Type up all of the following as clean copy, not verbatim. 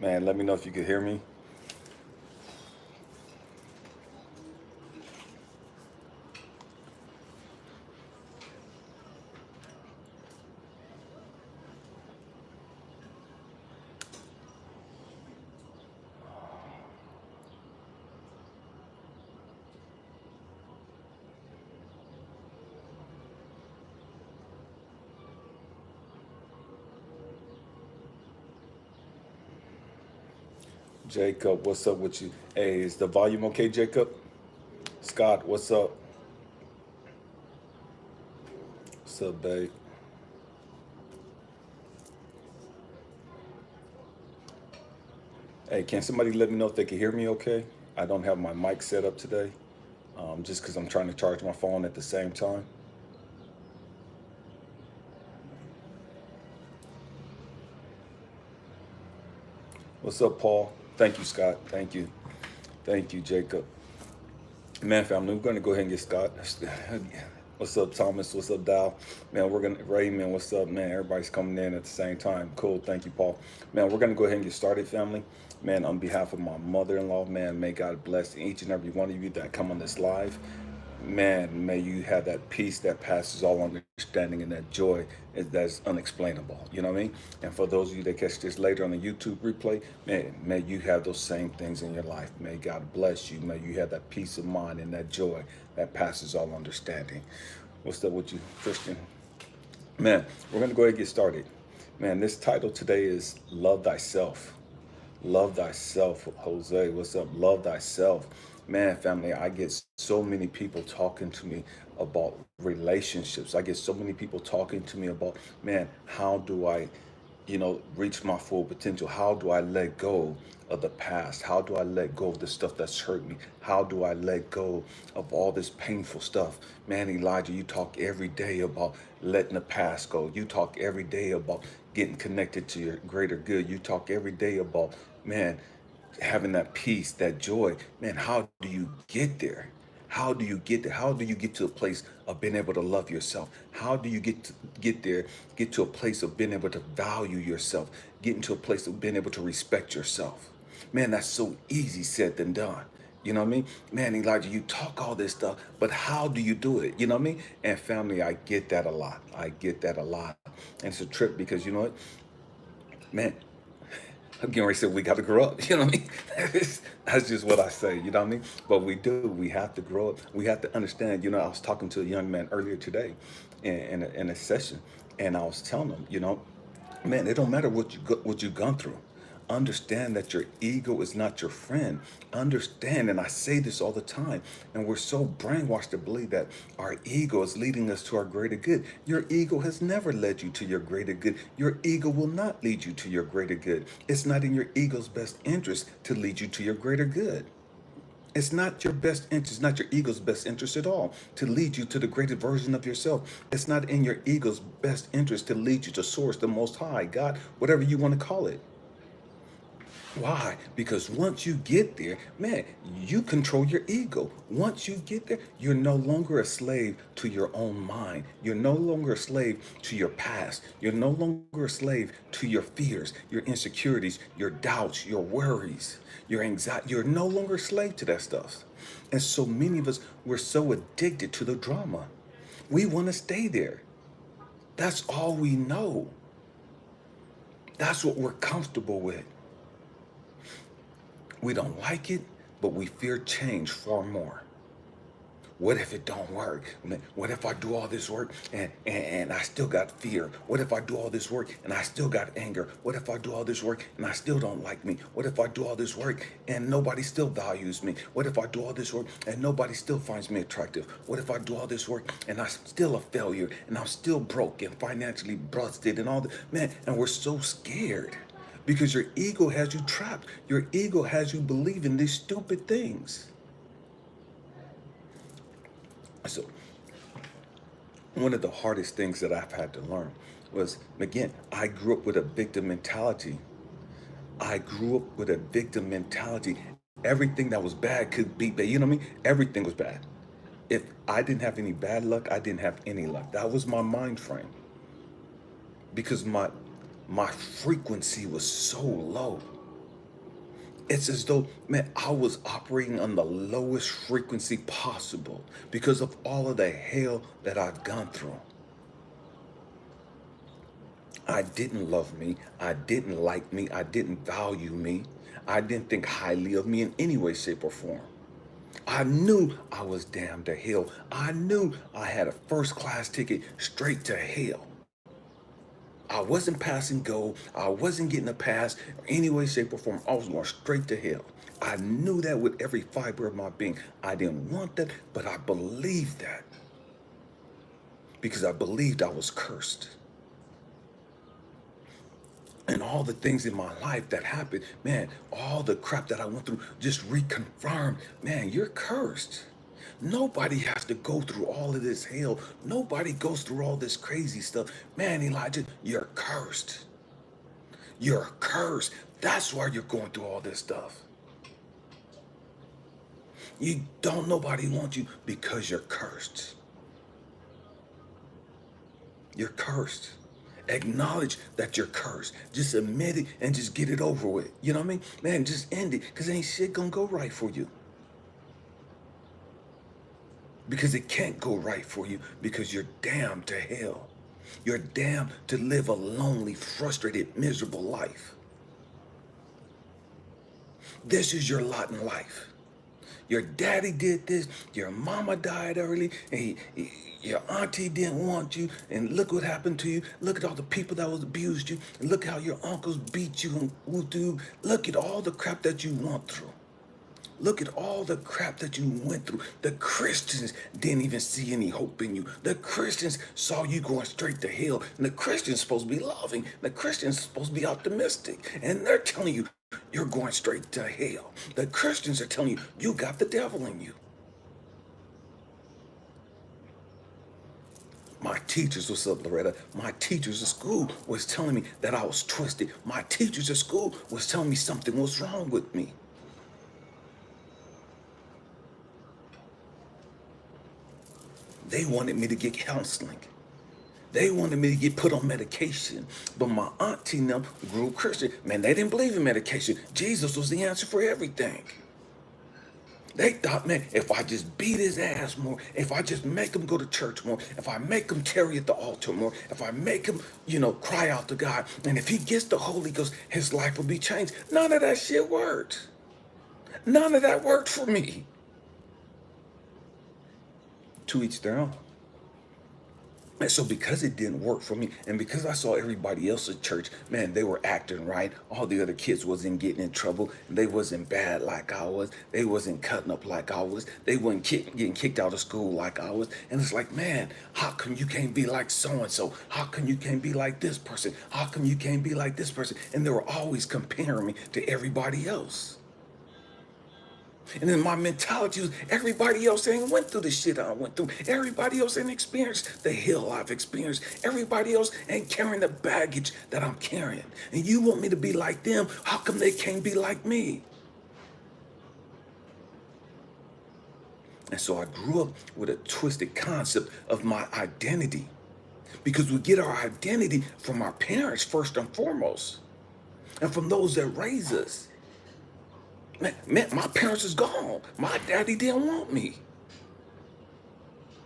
Man, let me know if you can hear me. Jacob, what's up with you? Hey, is the volume okay, Jacob? Scott, what's up? What's up, babe? Hey, can somebody let me know if they can hear me okay? I don't have my mic set up today, just because I'm trying to charge my phone at the same time. What's up, Paul? Thank you, Scott. Thank you. Thank you, Jacob. Man, family, we're going to go ahead and get Scott. What's up, Thomas? What's up, Dow? Man, we're going to, Raymond, what's up, man? Everybody's coming in at the same time. Cool. Thank you, Paul. Man, we're going to go ahead and get started, family. Man, on behalf of my mother-in-law, man, may God bless each and every one of you that come on this live. Man, may you have that peace that passes all understanding and that joy that's unexplainable. You know what I mean? And for those of you that catch this later on the YouTube replay, man, may you have those same things in your life. May God bless you. May you have that peace of mind and that joy that passes all understanding. What's up with you, Christian? Man, we're going to go ahead and get started. Man, this title today is Love Thyself. Love thyself, Jose. What's up? Love thyself. Man, family, I get so many people talking to me about relationships. I get so many people talking to me about, man, how do I, reach my full potential? How do I let go of the past? How do I let go of the stuff that's hurt me? How do I let go of all this painful stuff? Man, Elijah, you talk every day about letting the past go. You talk every day about getting connected to your greater good. You talk every day about, man, having that peace, that joy. Man, how do you get there? How do you get there? How do you get to a place of being able to love yourself? How do you get there, get to a place of being able to value yourself, get into a place of being able to respect yourself? Man, that's so easy said than done. You know what I mean? Man, Elijah, you talk all this stuff, but how do you do it? You know what I mean? And family, I get that a lot. I get that a lot. And it's a trip because you know what? Man, I'm getting ready to say we got to grow up. You know what I mean? That's just what I say. You know what I mean? But we do. We have to grow up. We have to understand. You know, I was talking to a young man earlier today in a session, and I was telling him, man, it don't matter what you've gone through. Understand that your ego is not your friend. Understand, and I say this all the time, and we're so brainwashed to believe that our ego is leading us to our greater good. Your ego has never led you to your greater good. Your ego will not lead you to your greater good. It's not in your ego's best interest to lead you to your greater good. It's not your best interest, not your ego's best interest at all to lead you to the greatest version of yourself. It's not in your ego's best interest to lead you to source, the most high, God, whatever you want to call it. Why? Because once you get there, man, you control your ego. Once you get there, you're no longer a slave to your own mind. You're no longer a slave to your past. You're no longer a slave to your fears, your insecurities, your doubts, your worries, your anxiety. You're no longer a slave to that stuff. And so many of us, we're so addicted to the drama. We want to stay there. That's all we know. That's what we're comfortable with. We don't like it, but we fear change far more. What if it don't work? What if I do all this work and I still got fear? What if I do all this work and I still got anger? What if I do all this work and I still don't like me? What if I do all this work and nobody still values me? What if I do all this work and nobody still finds me attractive? What if I do all this work and I'm still a failure and I'm still broke and financially busted and all that? Man, and we're so scared because your ego has you trapped. Your ego has you believing these stupid things. So one of the hardest things that I've had to learn was, again, I grew up with a victim mentality. I grew up with a victim mentality. Everything that was bad could be bad. You know what I mean? Everything was bad. If I didn't have any bad luck, I didn't have any luck. That was my mind frame because my frequency was so low. It's as though, man, I was operating on the lowest frequency possible because of all of the hell that I'd gone through. I didn't love me. I didn't like me. I didn't value me. I didn't think highly of me in any way, shape, or form. I knew I was damned to hell. I knew I had a first class ticket straight to hell. I wasn't passing go. I wasn't getting a pass in any way, shape, or form. I was going straight to hell. I knew that with every fiber of my being. I didn't want that, but I believed that because I believed I was cursed. And all the things in my life that happened, man, all the crap that I went through just reconfirmed, man, you're cursed. Nobody has to go through all of this hell. Nobody goes through all this crazy stuff. Man, Elijah, you're cursed. You're cursed. That's why you're going through all this stuff. You don't nobody want you because you're cursed. You're cursed. Acknowledge that you're cursed. Just admit it and just get it over with. You know what I mean? Man, just end it because ain't shit gonna go right for you. Because it can't go right for you because you're damned to hell. You're damned to live a lonely, frustrated, miserable life. This is your lot in life. Your daddy did this, your mama died early, and your auntie didn't want you, and look what happened to you. Look at all the people that was abused you, and look how your uncles beat you and whooped you. Look at all the crap that you went through. Look at all the crap that you went through. The Christians didn't even see any hope in you. The Christians saw you going straight to hell. And the Christians supposed to be loving. The Christians supposed to be optimistic. And they're telling you you're going straight to hell. The Christians are telling you you got the devil in you. My teachers, what's up, Loretta? My teachers at school was telling me that I was twisted. My teachers at school was telling me something was wrong with me. They wanted me to get counseling. They wanted me to get put on medication. But my auntie and them grew Christian. Man, they didn't believe in medication. Jesus was the answer for everything. They thought, man, if I just beat his ass more, if I just make him go to church more, if I make him tarry at the altar more, if I make him, cry out to God, and if he gets the Holy Ghost, his life will be changed. None of that shit worked. None of that worked for me. To each their own. And so because it didn't work for me, and because I saw everybody else at church, man, they were acting right. All the other kids wasn't getting in trouble. They wasn't bad like I was. They wasn't cutting up like I was. They wasn't getting kicked out of school like I was. And it's like, man, how come you can't be like so-and-so? How come you can't be like this person? How come you can't be like this person? And they were always comparing me to everybody else. And then my mentality was everybody else ain't went through the shit I went through. Everybody else ain't experienced the hell I've experienced. Everybody else ain't carrying the baggage that I'm carrying. And you want me to be like them? How come they can't be like me? And so I grew up with a twisted concept of my identity. Because we get our identity from our parents first and foremost. And from those that raise us. Man, my parents is gone. My daddy didn't want me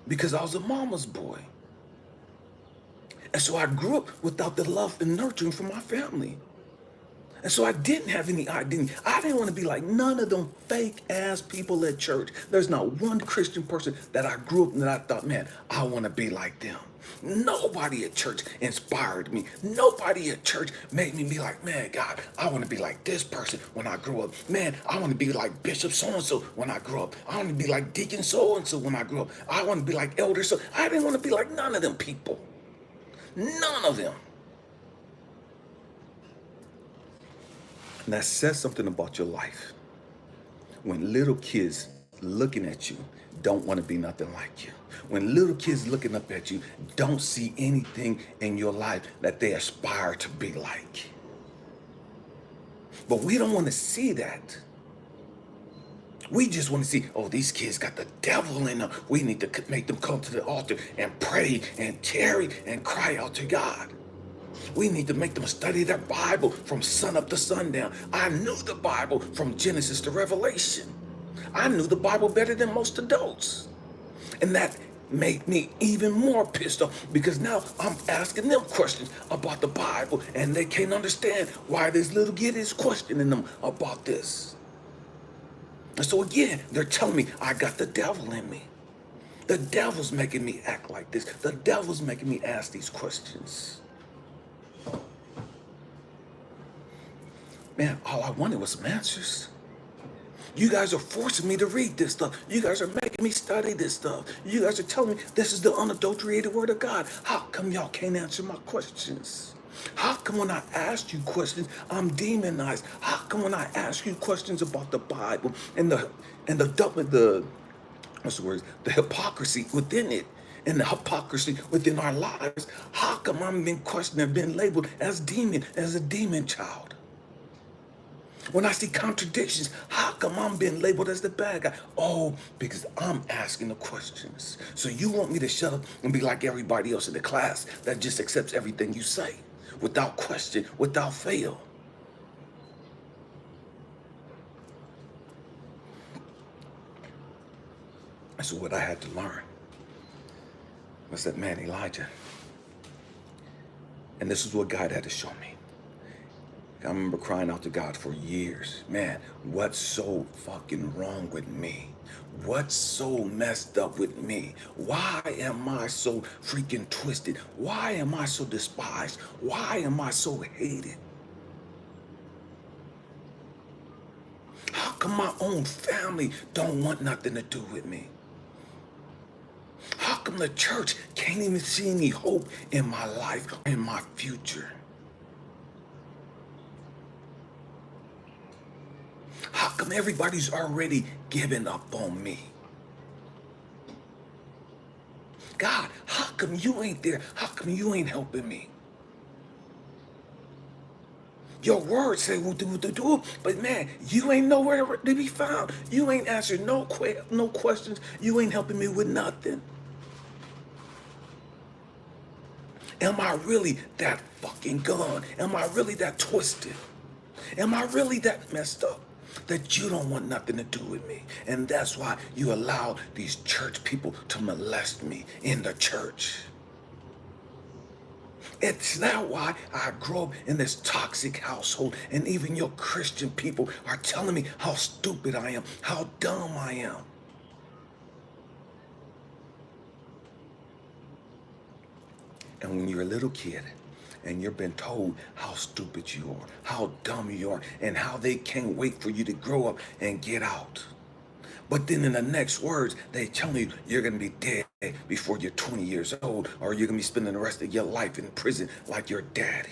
because I was a mama's boy. And so I grew up without the love and nurturing from my family. And so I didn't have any identity. I didn't want to be like none of them fake ass people at church. There's not one Christian person that I grew up and that I thought, man, I want to be like them. Nobody at church inspired me. Nobody at church made me be like, man, God, I want to be like this person when I grow up. Man, I want to be like Bishop so-and-so when I grow up. I want to be like Deacon so-and-so when I grow up. I want to be like Elder so. I didn't want to be like none of them people. None of them. And that says something about your life. When little kids looking at you don't want to be nothing like you. When little kids looking up at you don't see anything in your life that they aspire to be like. But we don't want to see that. We just want to see, oh, these kids got the devil in them. We need to make them come to the altar and pray and tarry and cry out to God. We need to make them study their Bible from sun up to sundown. I knew the Bible from Genesis to Revelation. I knew the Bible better than most adults. And that made me even more pissed off because now I'm asking them questions about the Bible and they can't understand why this little kid is questioning them about this. And so again, they're telling me I got the devil in me. The devil's making me act like this. The devil's making me ask these questions. Man, all I wanted was some answers. You guys are forcing me to read this stuff. You guys are making me study this stuff. You guys are telling me this is the unadulterated word of God. How come y'all can't answer my questions? How come when I ask you questions, I'm demonized? How come when I ask you questions about the Bible and the what's the word? The hypocrisy within it and the hypocrisy within our lives, how come I'm being questioned and been labeled as a demon child? When I see contradictions, how come I'm being labeled as the bad guy? Oh, because I'm asking the questions. So you want me to shut up and be like everybody else in the class that just accepts everything you say without question, without fail. That's what I had to learn. I said, man, Elijah. And this is what God had to show me. I remember crying out to God for years. Man, what's so fucking wrong with me? What's so messed up with me? Why am I so freaking twisted? Why am I so despised? Why am I so hated? How come my own family don't want nothing to do with me? How come the church can't even see any hope in my life, in my future? How come everybody's already given up on me? God, how come you ain't there? How come you ain't helping me? Your word say we'll do, but man, you ain't nowhere to be found. You ain't answered no questions. You ain't helping me with nothing. Am I really that fucking gone? Am I really that twisted? Am I really that messed up that you don't want nothing to do with me? And that's why you allow these church people to molest me in the church. It's not why I grew up in this toxic household, and even your Christian people are telling me how stupid I am, how dumb I am. And when you're a little kid and you're been told how stupid you are, how dumb you are, and how they can't wait for you to grow up and get out. But then in the next words, they tell you you're going to be dead before you're 20 years old, or you're going to be spending the rest of your life in prison like your daddy.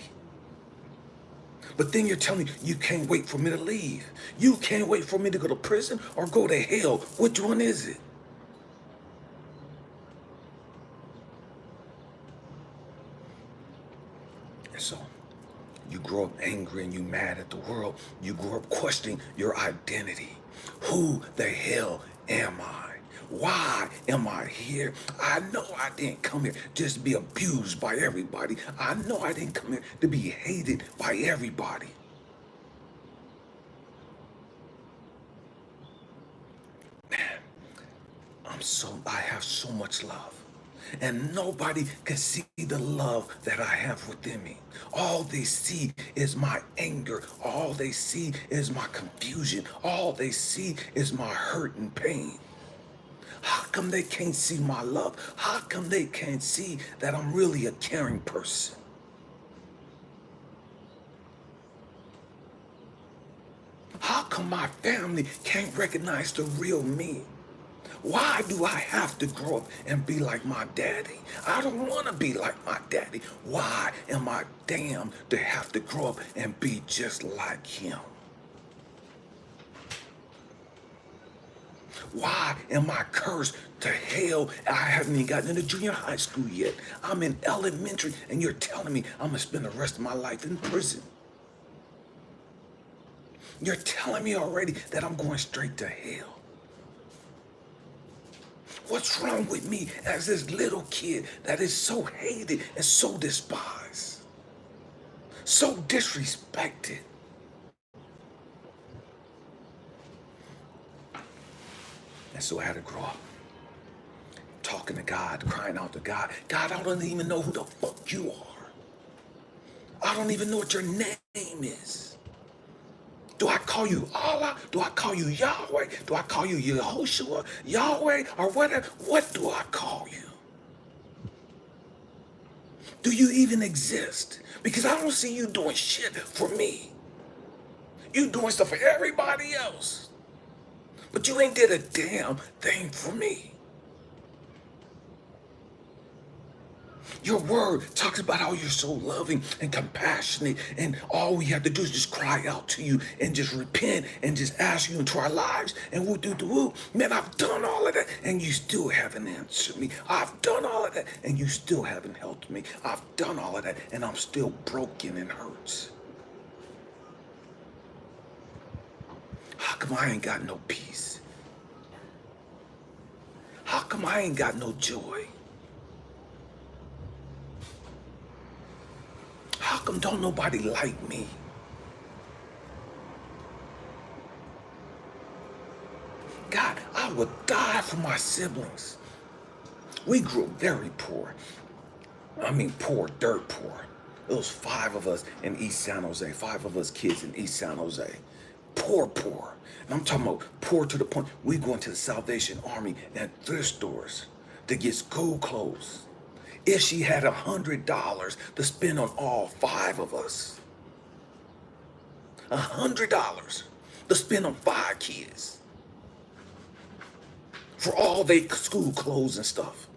But then you're telling me you can't wait for me to leave. You can't wait for me to go to prison or go to hell. Which one is it? And so you grow up angry and you mad at the world. You grow up questioning your identity. Who the hell am I? Why am I here? I know I didn't come here just to be abused by everybody. I know I didn't come here to be hated by everybody. Man, I have so much love. And nobody can see the love that I have within me. All they see is my anger. All they see is my confusion. All they see is my hurt and pain. How come they can't see my love? How come they can't see that I'm really a caring person? How come my family can't recognize the real me? Why do I have to grow up and be like my daddy? I don't want to be like my daddy. Why am I damned to have to grow up and be just like him? Why am I cursed to hell? I haven't even gotten into junior high school yet. I'm in elementary and you're telling me I'm going to spend the rest of my life in prison. You're telling me already that I'm going straight to hell. What's wrong with me as this little kid that is so hated and so despised? so disrespected. And so I had to grow up talking to God, crying out to God. God, I don't even know who the fuck you are. I don't even know what your name is. Do I call you Allah? Do I call you Yahweh? Do I call you Yehoshua? Yahweh? Or whatever? What do I call you? Do you even exist? Because I don't see you doing shit for me. You doing stuff for everybody else. But you ain't did a damn thing for me. Your word talks about how you're so loving and compassionate, and all we have to do is just cry out to you and just repent and just ask you into our lives, and we'll do the woo. Man, I've done all of that, and you still haven't answered me. I've done all of that, and you still haven't helped me. I've done all of that, and I'm still broken and hurts. How come I ain't got no peace? How come I ain't got no joy? How come don't nobody like me? God, I would die for my siblings. We grew up very poor. I mean poor, dirt poor. It was 5 of us in East San Jose, 5 of us kids in East San Jose. Poor, poor. And I'm talking about poor to the point we go into the Salvation Army and thrift stores to get school clothes. If she had $100 to spend on all 5 of us, $100 to spend on 5 kids for all their school clothes and stuff.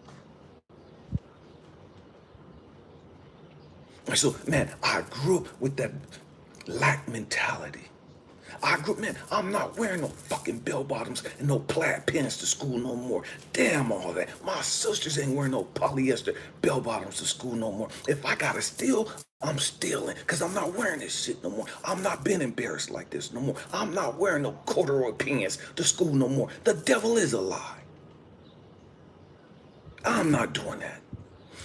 And so, man, I grew up with that lack mentality. I grew up, man, I'm not wearing no fucking bell bottoms and no plaid pants to school no more. Damn all that. My sisters ain't wearing no polyester bell bottoms to school no more. If I gotta steal, I'm stealing, because I'm not wearing this shit no more. I'm not being embarrassed like this no more. I'm not wearing no corduroy pants to school no more. The devil is a lie. I'm not doing that.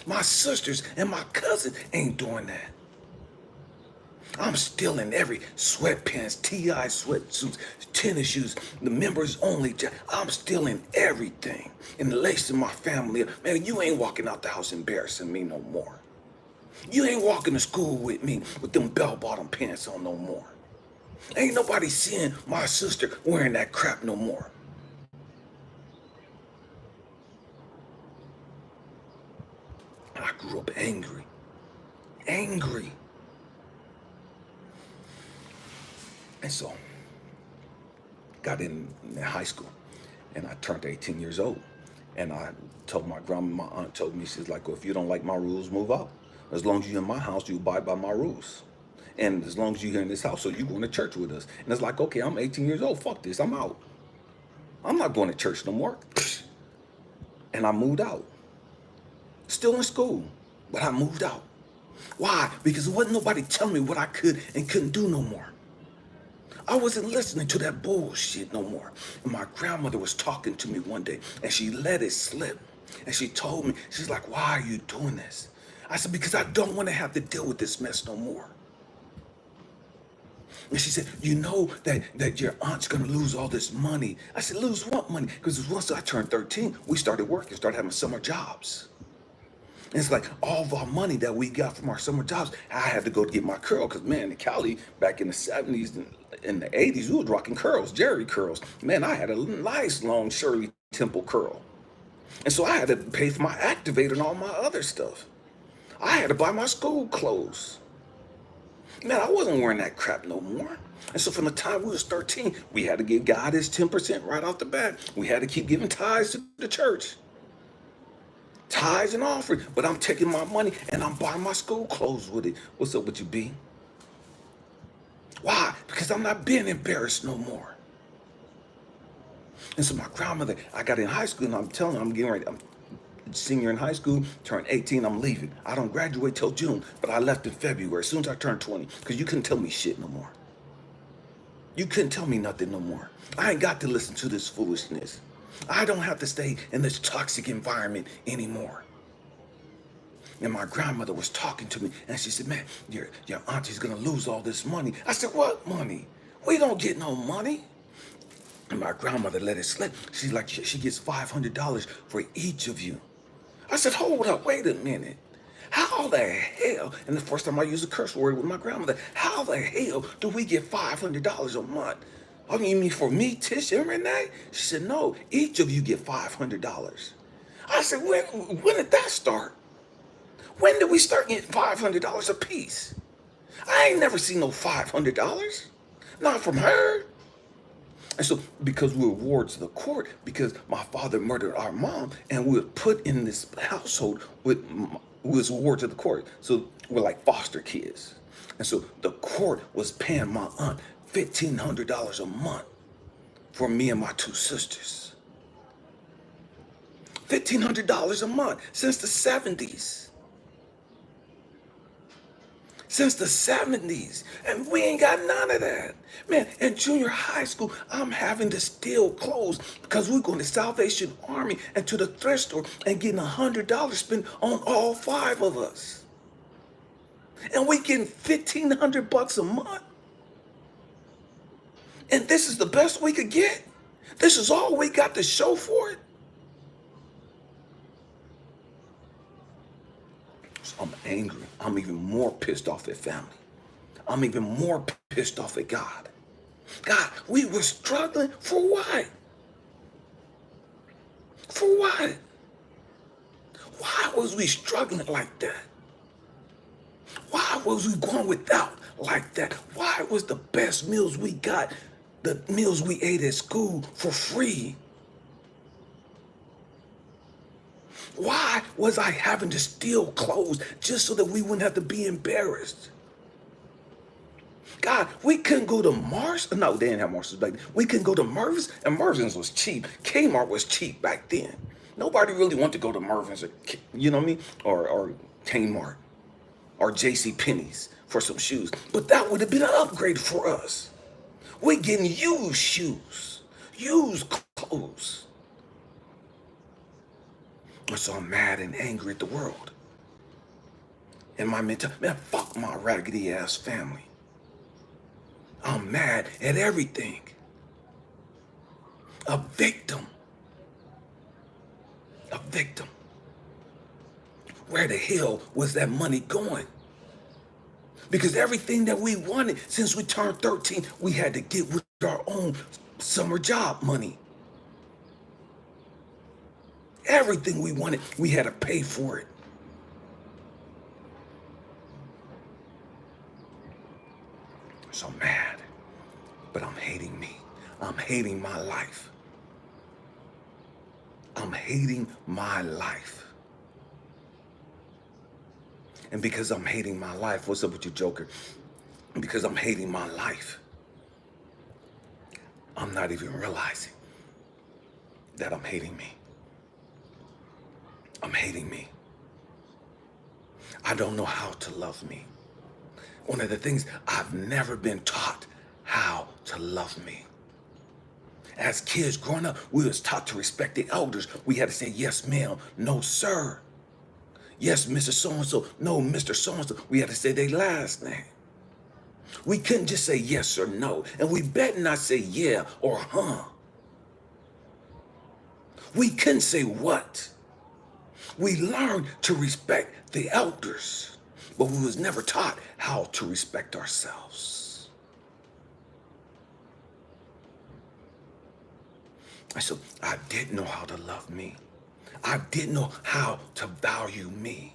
My sisters and my cousin ain't doing that. I'm still in every sweatpants, TI sweatsuits, tennis shoes, the members only. I'm still in everything. And lacing my family. Man, you ain't walking out the house embarrassing me no more. You ain't walking to school with me with them bell-bottom pants on no more. Ain't nobody seeing my sister wearing that crap no more. I grew up angry. Angry. And so, got in high school, and I turned 18 years old. And I told my grandma, my aunt told me, she's like, well, if you don't like my rules, move out. As long as you're in my house, you abide by my rules. And as long as you're here in this house, so you're going to church with us. And it's like, okay, I'm 18 years old. Fuck this, I'm out. I'm not going to church no more. And I moved out. Still in school, but I moved out. Why? Because there wasn't nobody telling me what I could and couldn't do no more. I wasn't listening to that bullshit no more. And my grandmother was talking to me one day, and she let it slip. And she told me, she's like, why are you doing this? I said, because I don't want to have to deal with this mess no more. And she said, you know that your aunt's going to lose all this money. I said, lose what money? Because once I turned 13, we started working, started having summer jobs. And it's like all of our money that we got from our summer jobs, I had to go to get my curl. Because, man, in Cali, back in the 70s and in the 80s, we was rocking curls, Jerry curls. Man, I had a nice long Shirley Temple curl. And so I had to pay for my activator and all my other stuff. I had to buy my school clothes. Man, I wasn't wearing that crap no more. And so from the time we was 13, we had to give God his 10% right off the bat. We had to keep giving tithes to the church. Tithes and offering. But I'm taking my money and I'm buying my school clothes with it. What's up with you, B? Why? Because I'm not being embarrassed no more. And so my grandmother, I got in high school and I'm telling her, I'm getting ready. I'm senior in high school, turned 18, I'm leaving. I don't graduate till June, but I left in February, as soon as I turned 20, because you couldn't tell me shit no more. You couldn't tell me nothing no more. I ain't got to listen to this foolishness. I don't have to stay in this toxic environment anymore. And my grandmother was talking to me, and she said, man, your auntie's gonna lose all this money. I said, what money? We don't get no money. And my grandmother let it slip. She's like, she gets $500 for each of you. I said, hold up, wait a minute. How the hell, and the first time I used a curse word with my grandmother, how the hell do we get $500 a month? Oh, you mean for me, Tish, and Renee? She said, no, each of you get $500. I said, when did that start? When did we start getting $500 a piece? I ain't never seen no $500. Not from her. And so, because we were wards of the court, because my father murdered our mom, and we were put in this household with was wards of the court. So we're like foster kids. And so the court was paying my aunt $1,500 a month for me and my two sisters. $1,500 a month since the 70s. Since the 70s, and we ain't got none of that. Man, in junior high school, I'm having to steal clothes because we're going to Salvation Army and to the thrift store and getting $100 spent on all 5 of us. And we getting $1,500 a month. And this is the best we could get. This is all we got to show for it. I'm angry. I'm even more pissed off at family. I'm even more pissed off at God. God, we were struggling for what? For what? Why was we struggling like that? Why was we going without like that? Why was the best meals we got, the meals we ate at school, for free? Why was I having to steal clothes just so that we wouldn't have to be embarrassed? God, we couldn't go to Mars. No, they didn't have Mars's back then. We couldn't go to Mervyn's, and Mervyn's was cheap. Kmart was cheap back then. Nobody really wanted to go to Mervyn's, or, you know what I mean? Or Kmart, or J.C. Penney's for some shoes. But that would have been an upgrade for us. We're getting used shoes, used clothes. So I'm mad and angry at the world. And my mentality, man, fuck my raggedy ass family. I'm mad at everything. A victim. A victim. Where the hell was that money going? Because everything that we wanted since we turned 13, we had to get with our own summer job money. Everything we wanted, we had to pay for it. So I'm mad, but I'm hating me. I'm hating my life. I'm hating my life. And because I'm hating my life, what's up with you, Joker? Because I'm hating my life, I'm not even realizing that I'm hating me. I'm hating me. I don't know how to love me. One of the things, I've never been taught how to love me. As kids growing up, we was taught to respect the elders. We had to say, yes, ma'am, no, sir. Yes, Mr. So-and-so, no, Mr. So-and-so. We had to say their last name. We couldn't just say yes or no. And we better not say yeah or huh. We couldn't say what. We learned to respect the elders, but we was never taught how to respect ourselves. So I didn't know how to love me. I didn't know how to value me.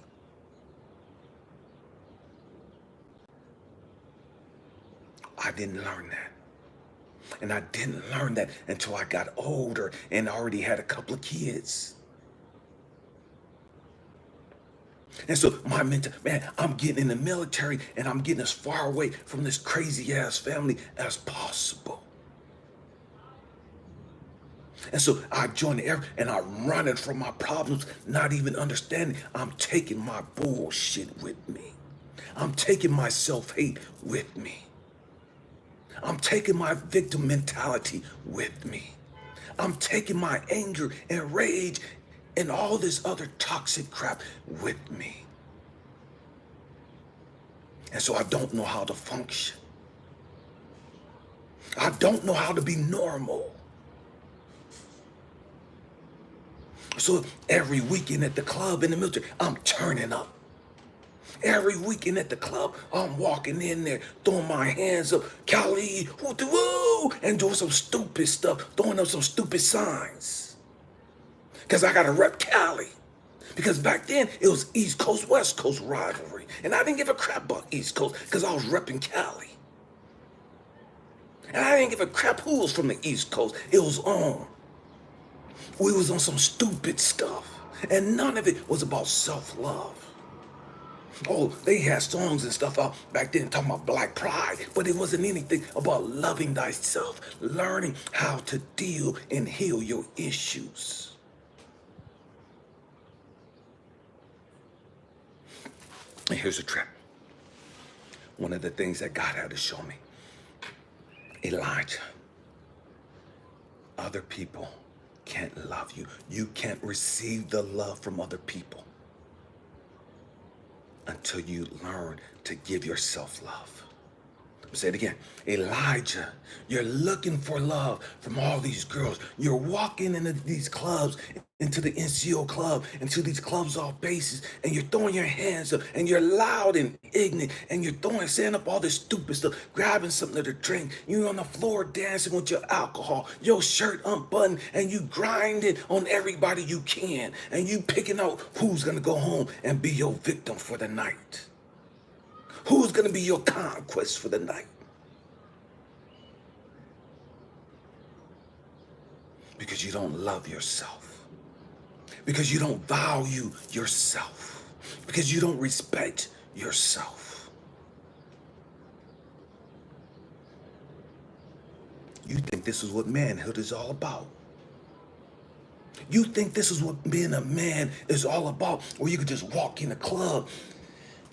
I didn't learn that. And I didn't learn that until I got older and already had a couple of kids. And so my mentor, man, I'm getting in the military and I'm getting as far away from this crazy ass family as possible. And so I joined the Air and I'm running from my problems, not even understanding. I'm taking my bullshit with me. I'm taking my self-hate with me. I'm taking my victim mentality with me. I'm taking my anger and rage and all this other toxic crap with me. And so I don't know how to function. I don't know how to be normal. So every weekend at the club in the military, I'm turning up. Every weekend at the club, I'm walking in there, throwing my hands up, Cali, woo, and doing some stupid stuff, throwing up some stupid signs. Because I got to rep Cali. Because back then, it was East Coast, West Coast rivalry. And I didn't give a crap about East Coast because I was repping Cali. And I didn't give a crap who was from the East Coast. It was on. We was on some stupid stuff. And none of it was about self-love. Oh, they had songs and stuff out back then talking about black pride, but it wasn't anything about loving thyself, learning how to deal and heal your issues. And here's a trip. One of the things that God had to show me, Elijah, other people can't love you. You can't receive the love from other people until you learn to give yourself love. Say it again. Elijah, you're looking for love from all these girls. You're walking into these clubs, into the NCO club, into these clubs off bases, and you're throwing your hands up, and you're loud and ignorant, and you're saying up all this stupid stuff, grabbing something to drink. You're on the floor dancing with your alcohol, your shirt unbuttoned, and you grinding on everybody you can, and you picking out who's gonna go home and be your victim for the night. Who's going to be your conquest for the night? Because you don't love yourself. Because you don't value yourself. Because you don't respect yourself. You think this is what manhood is all about. You think this is what being a man is all about, where you could just walk in a club,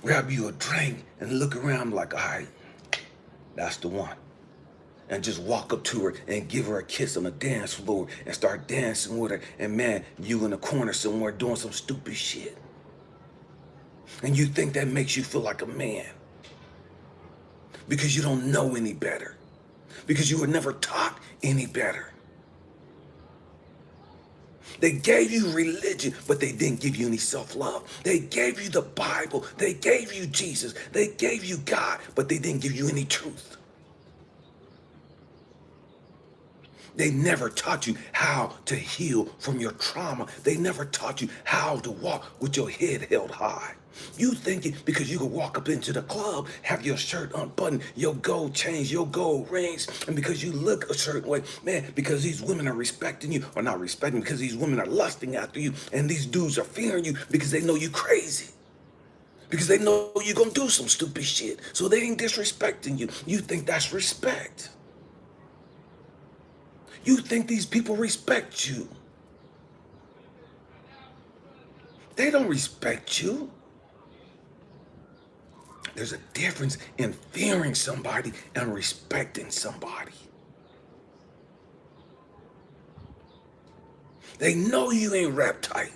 grab you a drink, and look around like, all right, that's the one. And just walk up to her and give her a kiss on the dance floor and start dancing with her. And man, you in a corner somewhere doing some stupid shit. And you think that makes you feel like a man. Because you don't know any better. Because you were never taught any better. They gave you religion, but they didn't give you any self-love. They gave you the Bible. They gave you Jesus. They gave you God, but they didn't give you any truth. They never taught you how to heal from your trauma. They never taught you how to walk with your head held high. You thinking because you could walk up into the club, have your shirt unbuttoned, your gold chains, your gold rings, and because you look a certain way, man, because these women are respecting you, or not respecting, because these women are lusting after you, and these dudes are fearing you because they know you crazy. Because they know you're going to do some stupid shit. So they ain't disrespecting you. You think that's respect. You think these people respect you. They don't respect you. There's a difference in fearing somebody and respecting somebody. They know you ain't rap tight.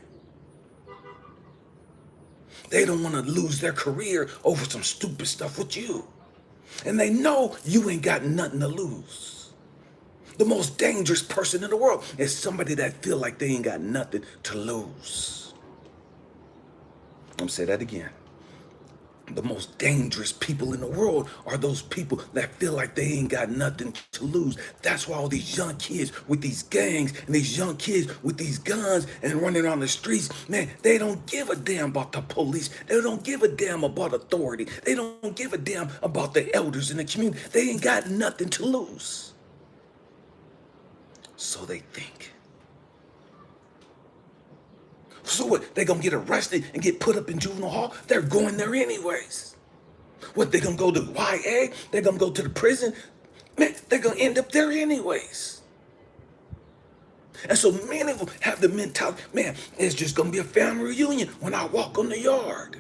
They don't want to lose their career over some stupid stuff with you. And they know you ain't got nothing to lose. The most dangerous person in the world is somebody that feel like they ain't got nothing to lose. I'm gonna say that again. The most dangerous people in the world are those people that feel like they ain't got nothing to lose. That's why all these young kids with these gangs and these young kids with these guns and running around the streets, man, they don't give a damn about the police. They don't give a damn about authority. They don't give a damn about the elders in the community. They ain't got nothing to lose. So they think. So what? They gonna get arrested and get put up in juvenile hall? They're going there anyways. What, they gonna go to YA? They're gonna go to the prison? Man, they're gonna end up there anyways. And so many of them have the mentality, man, it's just gonna be a family reunion when I walk on the yard.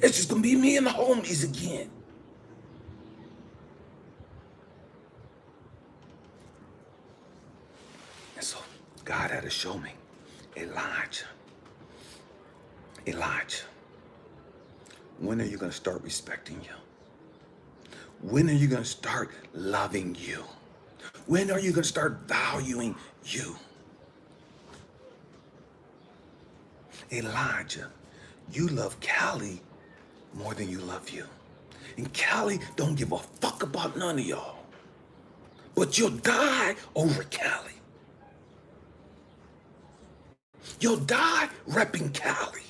It's just gonna be me and the homies again. And so God had to show me, Elijah, When are you going to start respecting you? When are you going to start loving you? When are you going to start valuing you? Elijah, you love Callie more than you love you. And Callie don't give a fuck about none of y'all. But you'll die over Callie. You'll die repping Callie.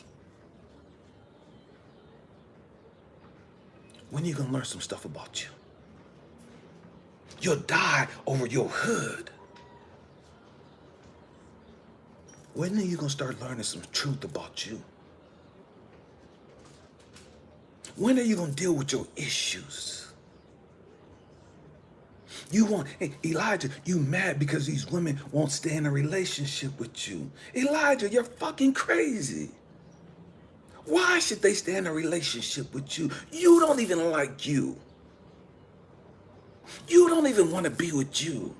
When are you going to learn some stuff about you? You'll die over your hood. When are you going to start learning some truth about you? When are you going to deal with your issues? Hey, Elijah, you mad because these women won't stay in a relationship with you. Elijah, you're fucking crazy. Why should they stay in a relationship with you? You don't even like you. You don't even want to be with you.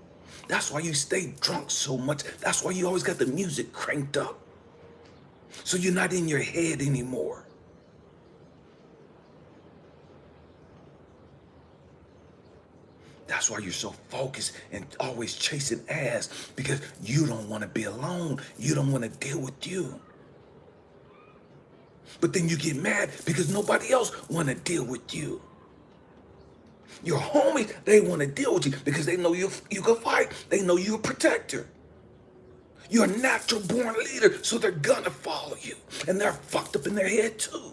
That's why you stay drunk so much. That's why you always got the music cranked up. So you're not in your head anymore. That's why you're so focused and always chasing ass, because you don't want to be alone. You don't want to deal with you. But then you get mad because nobody else want to deal with you. Your homies, they want to deal with you because they know you can fight. They know you're a protector. You're a natural born leader, so they're gonna follow you. And they're fucked up in their head too.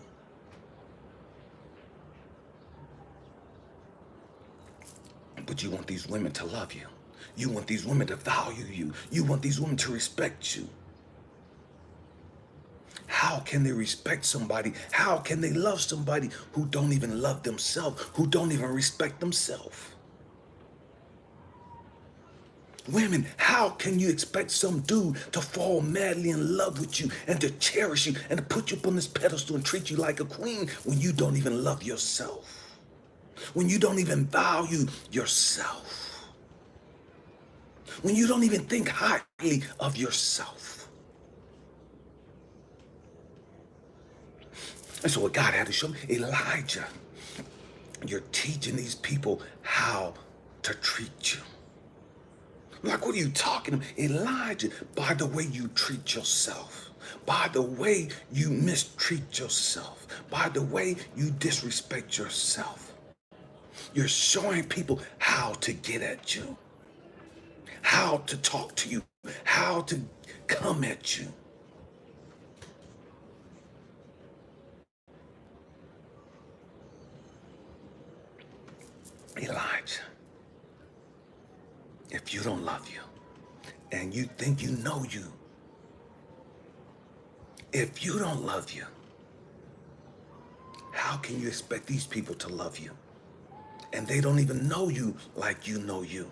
But you want these women to love you. You want these women to value you. You want these women to respect you. How can they respect somebody? How can they love somebody who don't even love themselves, who don't even respect themselves? Women, how can you expect some dude to fall madly in love with you and to cherish you and to put you up on this pedestal and treat you like a queen when you don't even love yourself? When you don't even value yourself? When you don't even think highly of yourself? And so what God had to show me, Elijah, you're teaching these people how to treat you. Like, what are you talking about? Elijah, by the way you treat yourself, by the way you mistreat yourself, by the way you disrespect yourself, you're showing people how to get at you, how to talk to you, how to come at you. Elijah, if you don't love you and you think you know you, if you don't love you, how can you expect these people to love you? And they don't even know you like you know you.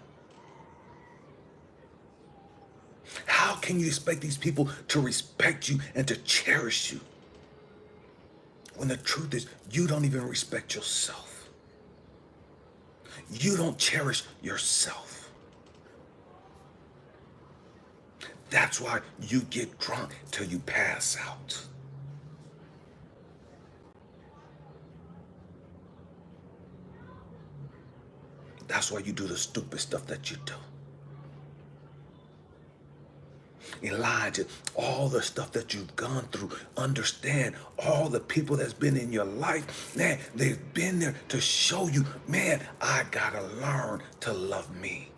How can you expect these people to respect you and to cherish you when the truth is you don't even respect yourself? You don't cherish yourself. That's why you get drunk till you pass out. That's why you do the stupid stuff that you do. Elijah, all the stuff that you've gone through, understand all the people that's been in your life, man, they've been there to show you, man, I gotta learn to love me.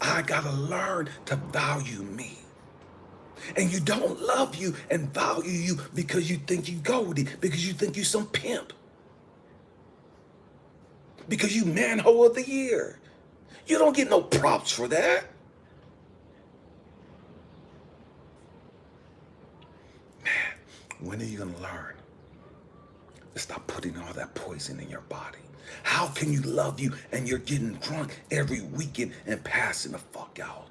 I gotta learn to value me. And you don't love you and value you because you think you goldie, because you think you some pimp, because you manhole of the year. You don't get no props for that. When are you going to learn to stop putting all that poison in your body? How can you love you and you're getting drunk every weekend and passing the fuck out?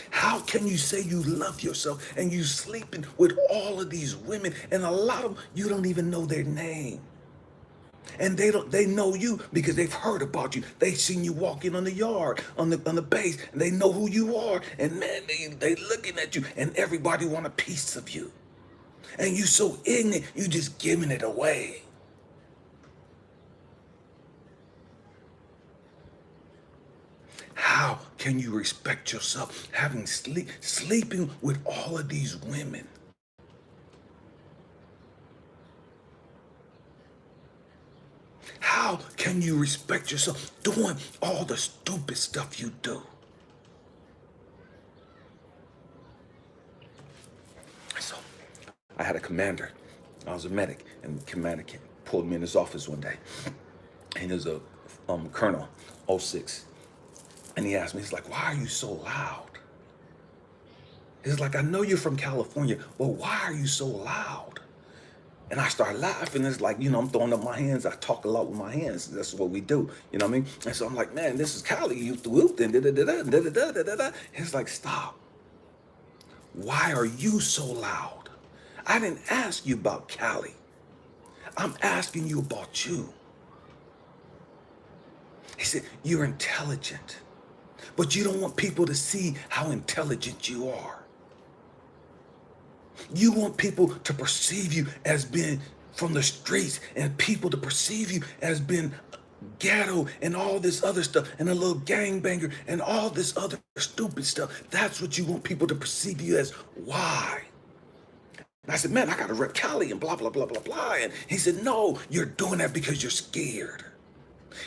How can you say you love yourself and you sleeping with all of these women, and a lot of them you don't even know their name? And they know you because they've heard about you. They've seen you walking on the yard, on the base, and they know who you are. And man, they looking at you, and everybody want a piece of you. And you so ignorant, you just giving it away. How can you respect yourself having sleeping with all of these women? How can you respect yourself doing all the stupid stuff you do? So I had a commander. I was a medic, and the commander pulled me in his office one day. And he was a colonel, 06. And he asked me, he's like, why are you so loud? He's like, I know you're from California, but why are you so loud? And I started laughing. It's like, I'm throwing up my hands. I talk a lot with my hands. That's what we do. You know what I mean? And so I'm like, man, this is Cali. You whooped and da-da-da-da. It's like, stop. Why are you so loud? I didn't ask you about Cali. I'm asking you about you. He said, you're intelligent, but you don't want people to see how intelligent you are. You want people to perceive you as being from the streets, and people to perceive you as being ghetto and all this other stuff, and a little gangbanger and all this other stupid stuff. That's what you want people to perceive you as. Why? And I said, man, I got to rep Cali and blah, blah, blah, blah, blah. And he said, no, you're doing that because you're scared.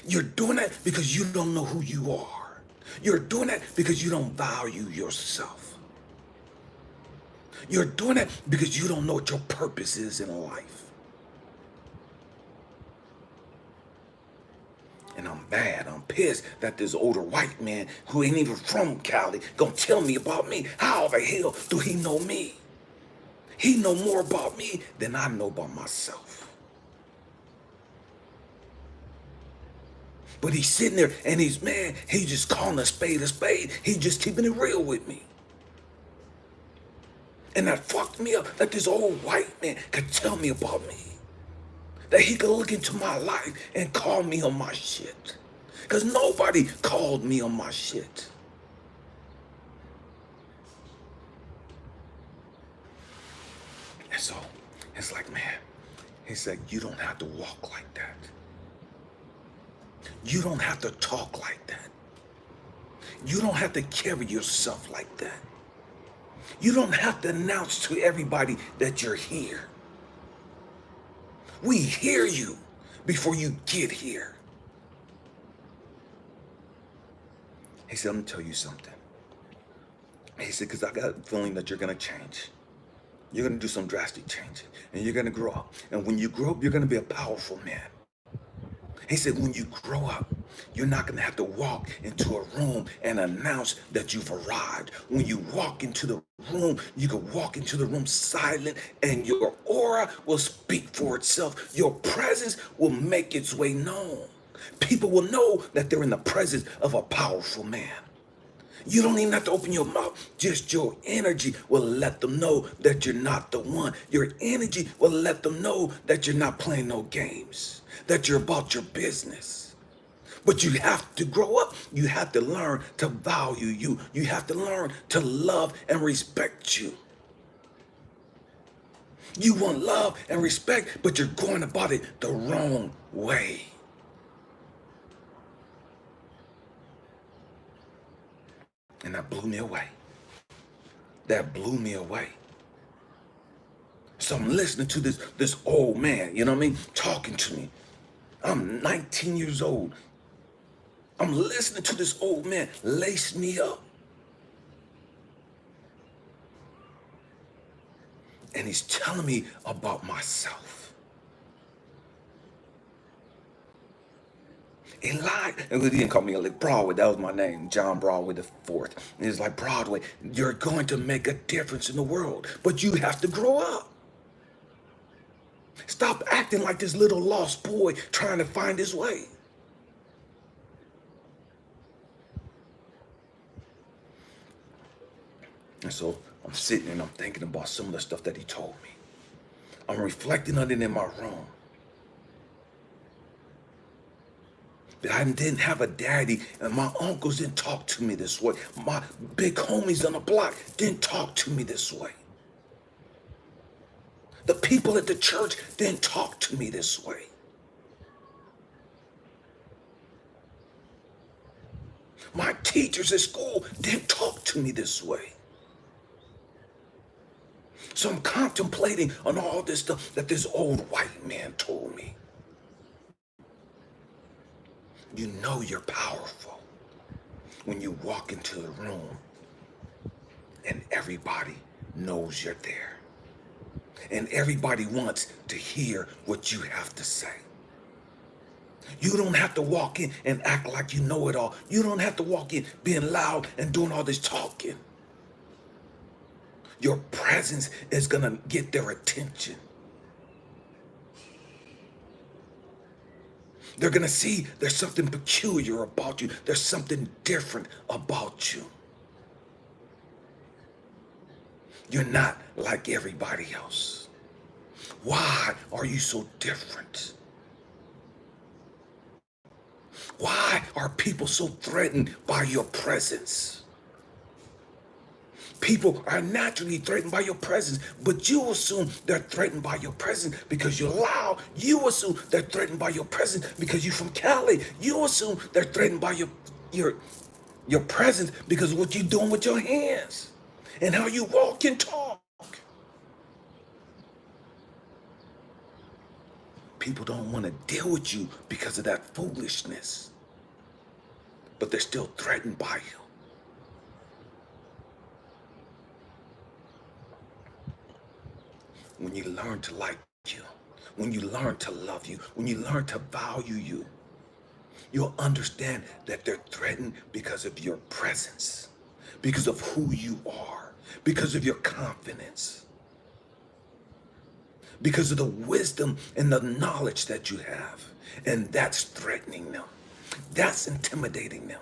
You're doing that because you don't know who you are. You're doing that because you don't value yourself. You're doing that because you don't know what your purpose is in life. And I'm mad, I'm pissed that this older white man who ain't even from Cali gonna tell me about me. How the hell do he know me? He know more about me than I know about myself. But he's sitting there and he's just calling a spade a spade. He's just keeping it real with me. And that fucked me up, that this old white man could tell me about me. That he could look into my life and call me on my shit. Because nobody called me on my shit. And so, it's like, man, he said, you don't have to walk like that. You don't have to talk like that. You don't have to carry yourself like that. You don't have to announce to everybody that you're here. We hear you before you get here. He said, I'm going to tell you something. He said, because I got a feeling that you're going to change. You're going to do some drastic change. And you're going to grow up. And when you grow up, you're going to be a powerful man. He said, when you grow up, you're not going to have to walk into a room and announce that you've arrived. When you walk into the room, you can walk into the room silent, and your aura will speak for itself. Your presence will make its way known. People will know that they're in the presence of a powerful man. You don't even have to open your mouth. Just your energy will let them know that you're not the one. Your energy will let them know that you're not playing no games, that you're about your business. But you have to grow up. You have to learn to value you. You have to learn to love and respect you. You want love and respect, but you're going about it the wrong way. And that blew me away. That blew me away. So I'm listening to this old man, you know what I mean, talking to me. I'm 19 years old. I'm listening to this old man lace me up. And he's telling me about myself. Elijah, and he didn't call me like Broadway, that was my name, John Broadway the fourth. And it's like, Broadway, you're going to make a difference in the world, but you have to grow up. Stop acting like this little lost boy trying to find his way. And so I'm sitting and I'm thinking about some of the stuff that he told me. I'm reflecting on it in my room. That I didn't have a daddy, and my uncles didn't talk to me this way. My big homies on the block didn't talk to me this way. people at the church didn't talk to me this way. My teachers at school didn't talk to me this way. So I'm contemplating on all this stuff that this old white man told me. You know you're powerful when you walk into the room and everybody knows you're there. And everybody wants to hear what you have to say. You don't have to walk in and act like you know it all. You don't have to walk in being loud and doing all this talking. Your presence is going to get their attention. They're going to see there's something peculiar about you. There's something different about you. You're not like everybody else. Why are you so different? Why are people so threatened by your presence? People are naturally threatened by your presence, but you assume they're threatened by your presence because you're loud. You assume they're threatened by your presence because you're from Cali. You assume they're threatened by your presence because of what you're doing with your hands and how you walk and talk. People don't want to deal with you because of that foolishness, but they're still threatened by you. When you learn to like you, when you learn to love you, when you learn to value you, you'll understand that they're threatened because of your presence, because of who you are, because of your confidence, because of the wisdom and the knowledge that you have. And that's threatening them. That's intimidating them.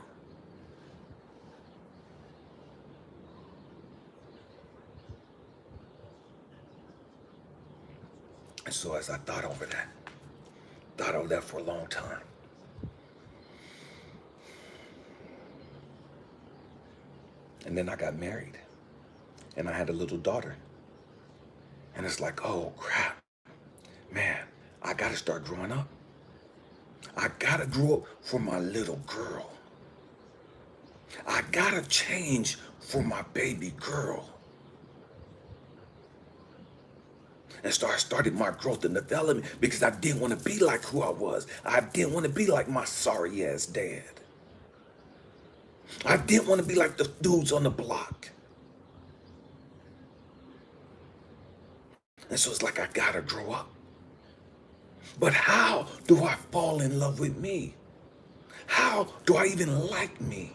And so as I thought over that for a long time, and then I got married and I had a little daughter. And it's like, oh crap, man, I gotta start growing up. I gotta grow up for my little girl. I gotta change for my baby girl. And so I started my growth and development because I didn't want to be like who I was. I didn't want to be like my sorry ass dad. I didn't want to be like the dudes on the block. And so it's like I gotta grow up. But how do I fall in love with me? How do I even like me?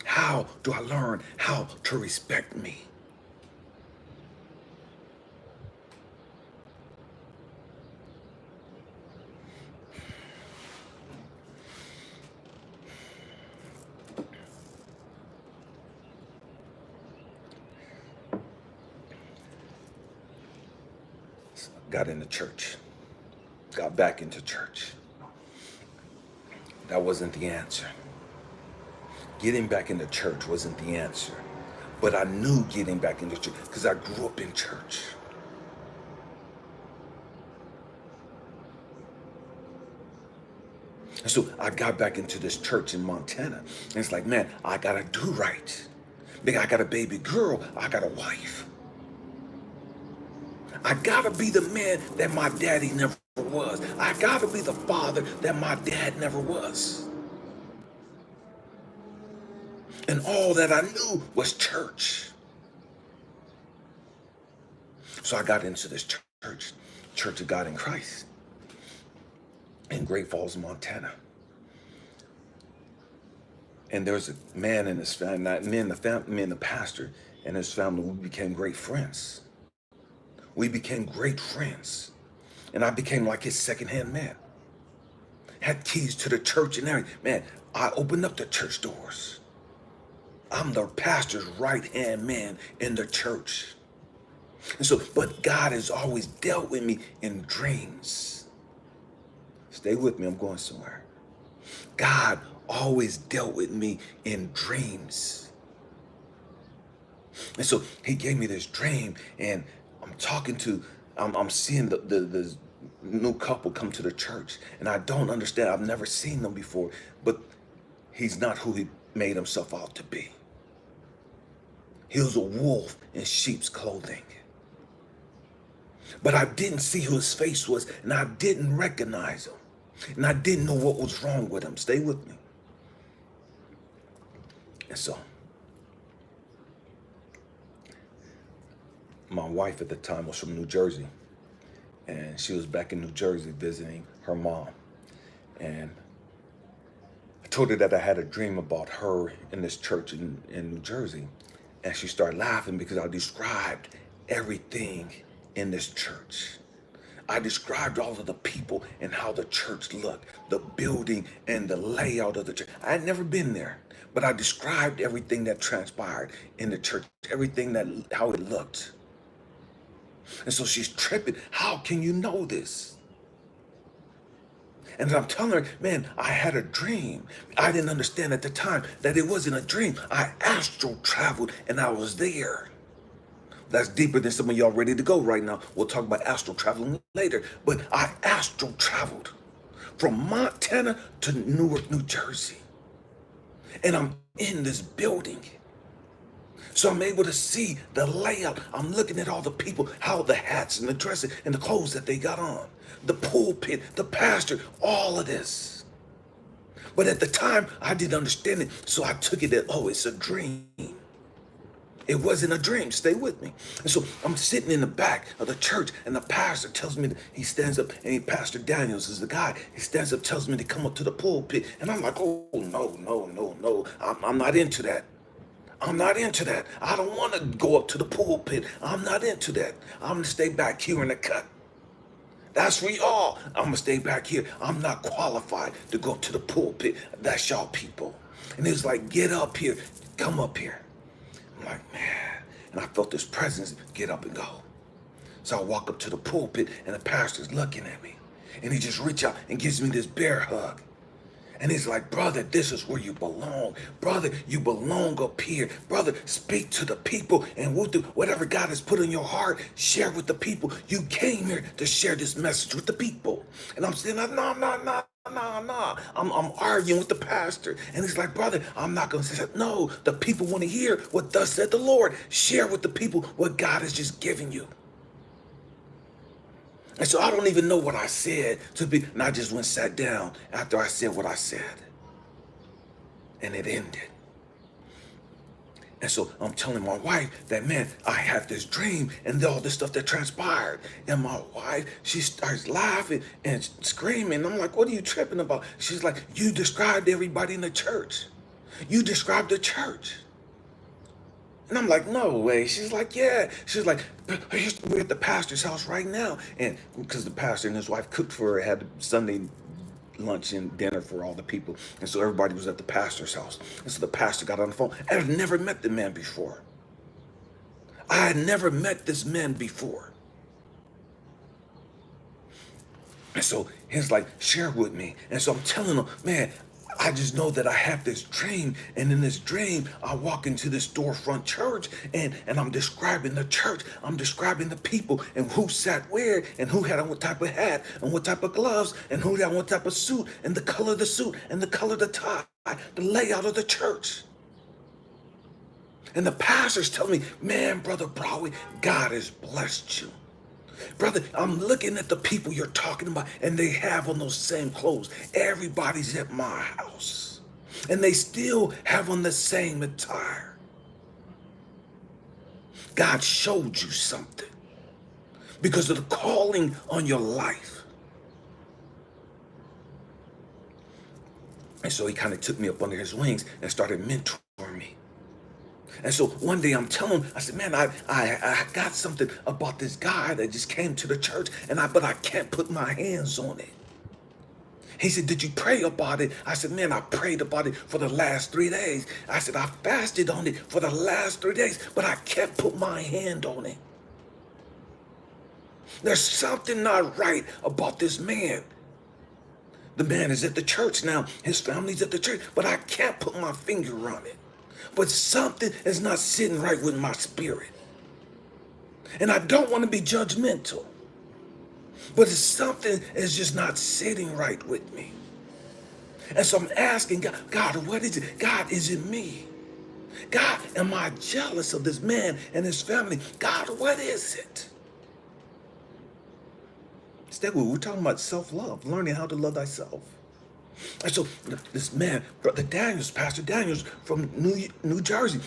How do I learn how to respect me? Got into church, got back into church. That wasn't the answer. Getting back into church wasn't the answer. But I knew getting back into church because I grew up in church. And so I got back into this church in Montana. And it's like, man, I gotta do right. I got a baby girl, I got a wife. I gotta be the man that my daddy never was. I gotta be the father that my dad never was. And all that I knew was church. So I got into this church, Church of God in Christ, in Great Falls, Montana. And there's a man and his family, me and the pastor and his family, we became great friends. We became great friends. And I became like his second-hand man. Had keys to the church and everything. Man, I opened up the church doors. I'm the pastor's right-hand man in the church. And so, but God has always dealt with me in dreams. Stay with me, I'm going somewhere. God always dealt with me in dreams. And so he gave me this dream, and I'm seeing the new couple come to the church, and I don't understand. I've never seen them before, but he's not who he made himself out to be. He was a wolf in sheep's clothing. But I didn't see who his face was, and I didn't recognize him. And I didn't know what was wrong with him. Stay with me. And so, my wife at the time was from New Jersey. And she was back in New Jersey visiting her mom. And I told her that I had a dream about her in this church in New Jersey. And she started laughing because I described everything in this church. I described all of the people and how the church looked, the building and the layout of the church. I had never been there, but I described everything that transpired in the church, everything how it looked. And so she's tripping. How can you know this? And I'm telling her, man, I had a dream. I didn't understand at the time that it wasn't a dream. I astral traveled and I was there. That's deeper than some of y'all ready to go right now. We'll talk about astral traveling later. But I astral traveled from Montana to Newark, New Jersey. And I'm in this building. So I'm able to see the layout. I'm looking at all the people, how the hats and the dresses and the clothes that they got on. The pulpit, the pastor, all of this. But at the time, I didn't understand it. So I took it as, oh, it's a dream. It wasn't a dream. Stay with me. And so I'm sitting in the back of the church, and the pastor tells me, he stands up, and Pastor Daniels is the guy. He stands up, tells me to come up to the pulpit. And I'm like, oh, no. I'm not into that. I'm not into that. I don't want to go up to the pulpit. I'm not into that. I'm going to stay back here in the cut. That's for y'all. I'm going to stay back here. I'm not qualified to go up to the pulpit. That's y'all people. And it's like, get up here. Come up here. I'm like, man. And I felt this presence, get up and go. So I walk up to the pulpit, and the pastor's looking at me. And he just reaches out and gives me this bear hug. And he's like, brother, this is where you belong. Brother, you belong up here. Brother, speak to the people, and we'll do whatever God has put in your heart. Share with the people. You came here to share this message with the people. And I'm saying, no. I'm arguing with the pastor. And he's like, brother, I'm not going to say that. No, the people want to hear what thus said the Lord. Share with the people what God has just given you. And so I don't even know what I said and I just went sat down after I said what I said. And it ended. And so I'm telling my wife that, man, I had this dream and all this stuff that transpired. And my wife, she starts laughing and screaming. I'm like, what are you tripping about? She's like, you described everybody in the church. You described the church. And I'm like, no way. She's like, yeah. She's like, we're at the pastor's house right now. And because the pastor and his wife cooked for her, had Sunday lunch and dinner for all the people. And so everybody was at the pastor's house. And so the pastor got on the phone. I had never met the man before. I had never met this man before. And so he's like, share with me. And so I'm telling him, man, I just know that I have this dream, and in this dream, I walk into this storefront church, and I'm describing the church. I'm describing the people, and who sat where, and who had on what type of hat, and what type of gloves, and who had on what type of suit, and the color of the suit, and the color of the tie, the layout of the church. And the pastors tell me, man, Brother Broadway, God has blessed you. Brother, I'm looking at the people you're talking about, and they have on those same clothes. Everybody's at my house, and they still have on the same attire. God showed you something because of the calling on your life. And so he kind of took me up under his wings and started mentoring me. And so one day I'm telling him, I said, man, I got something about this guy that just came to the church, but I can't put my hands on it. He said, did you pray about it? I said, man, I prayed about it for the last 3 days. I said, I fasted on it for the last 3 days, but I can't put my hand on it. There's something not right about this man. The man is at the church now. His family's at the church, but I can't put my finger on it. but something is not sitting right with my spirit. And I don't want to be judgmental, but it's something is just not sitting right with me. And so I'm asking God, God, what is it? God, is it me? God, am I jealous of this man and his family? God, what is it? We're talking about self-love, learning how to love thyself. And so this man, Brother Daniels, Pastor Daniels from New Jersey,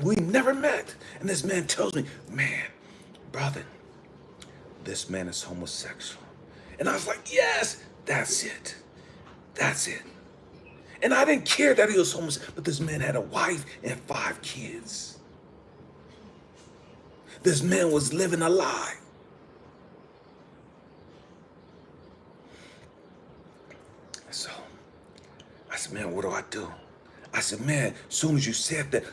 we never met. And this man tells me, man, brother, this man is homosexual. And I was like, yes, that's it. That's it. And I didn't care that he was homosexual, but this man had a wife and 5 kids. This man was living a lie. So I said, man, what do I do? I said, man, as soon as you said that,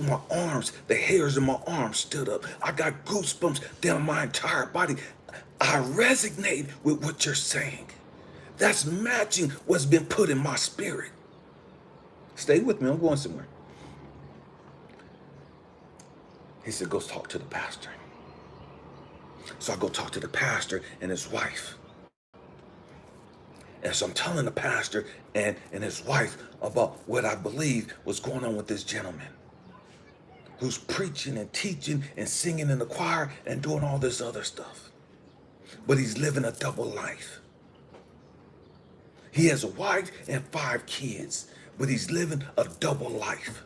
my arms, the hairs in my arms stood up. I got goosebumps down my entire body. I resonate with what you're saying. That's matching what's been put in my spirit. Stay with me, I'm going somewhere. He said, go talk to the pastor. So I go talk to the pastor and his wife. And so I'm telling the pastor and his wife about what I believe was going on with this gentleman who's preaching and teaching and singing in the choir and doing all this other stuff. But he's living a double life. He has a wife and 5 kids, but he's living a double life.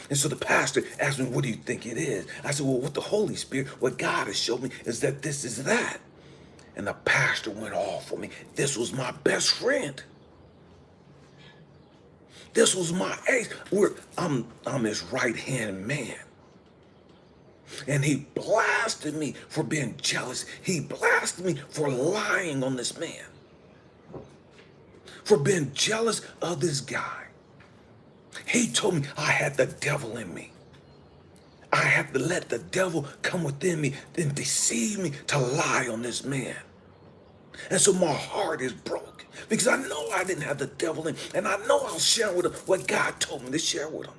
And so the pastor asked me, what do you think it is? I said, well, with the Holy Spirit, what God has shown me is that this is that. And the pastor went off on me. This was my best friend. This was my ace. I'm his right-hand man. And he blasted me for being jealous. He blasted me for lying on this man. For being jealous of this guy. He told me I had the devil in me. I had to let the devil come within me and deceive me to lie on this man. And so my heart is broke because I know I didn't have the devil in, and I know I'll share with him what God told me to share with him.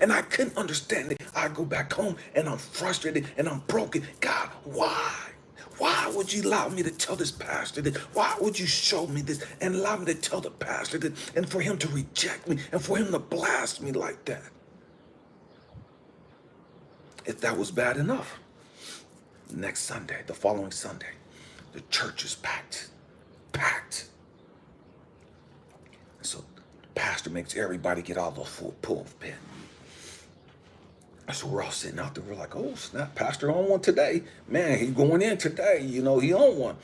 And I couldn't understand it. I go back home and I'm frustrated and I'm broken. God, why? Why would you allow me to tell this pastor this? Why would you show me this and allow me to tell the pastor this and for him to reject me and for him to blast me like that? If that was bad enough, next Sunday, the following Sunday, the church is packed. So the pastor makes everybody get out of the full pulpit. So we're all sitting out there. We're like, oh, snap, pastor on one today. Man, he's going in today. You know, he on one.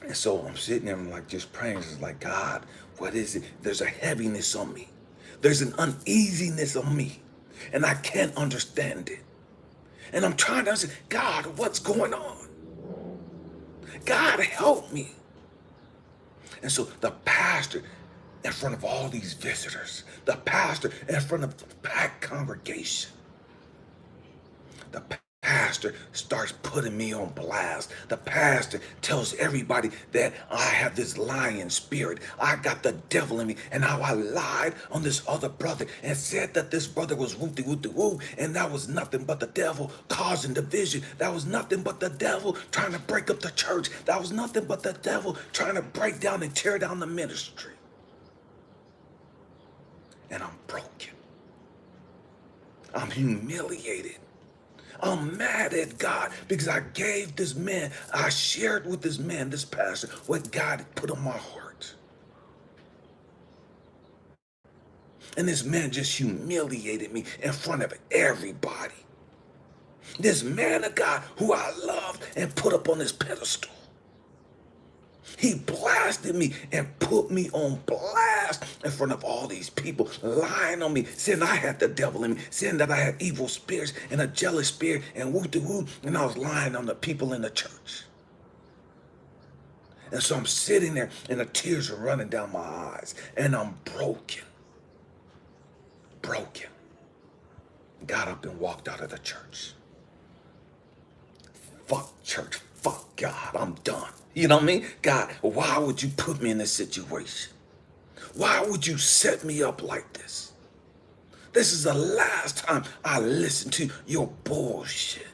And so I'm sitting there and I'm like just praying. It's like, God, what is it? There's a heaviness on me. There's an uneasiness on me. And I can't understand it. And I'm trying to understand, God, what's going on? God, help me. And so the pastor, in front of all these visitors, the pastor in front of the packed congregation, the pastor starts putting me on blast. The pastor tells everybody that I have this lying spirit. I got the devil in me, and how I lied on this other brother and said that this brother was woo-de-woo-de-woo, and that was nothing but the devil causing division. That was nothing but the devil trying to break up the church. That was nothing but the devil trying to break down and tear down the ministry. And I'm broken. I'm humiliated. I'm mad at God because I gave this man, I shared with this man, this pastor, what God had put on my heart. And this man just humiliated me in front of everybody. This man of God who I loved and put up on this pedestal. He blasted me and put me on blast in front of all these people, lying on me, saying I had the devil in me, saying that I had evil spirits and a jealous spirit and woo-de-woo, and I was lying on the people in the church. And so I'm sitting there and the tears are running down my eyes and I'm broken. Got up and walked out of the church. Fuck church, fuck God, I'm done. You know what I mean? God, why would you put me in this situation? Why would you set me up like this? This is the last time I listen to your bullshit.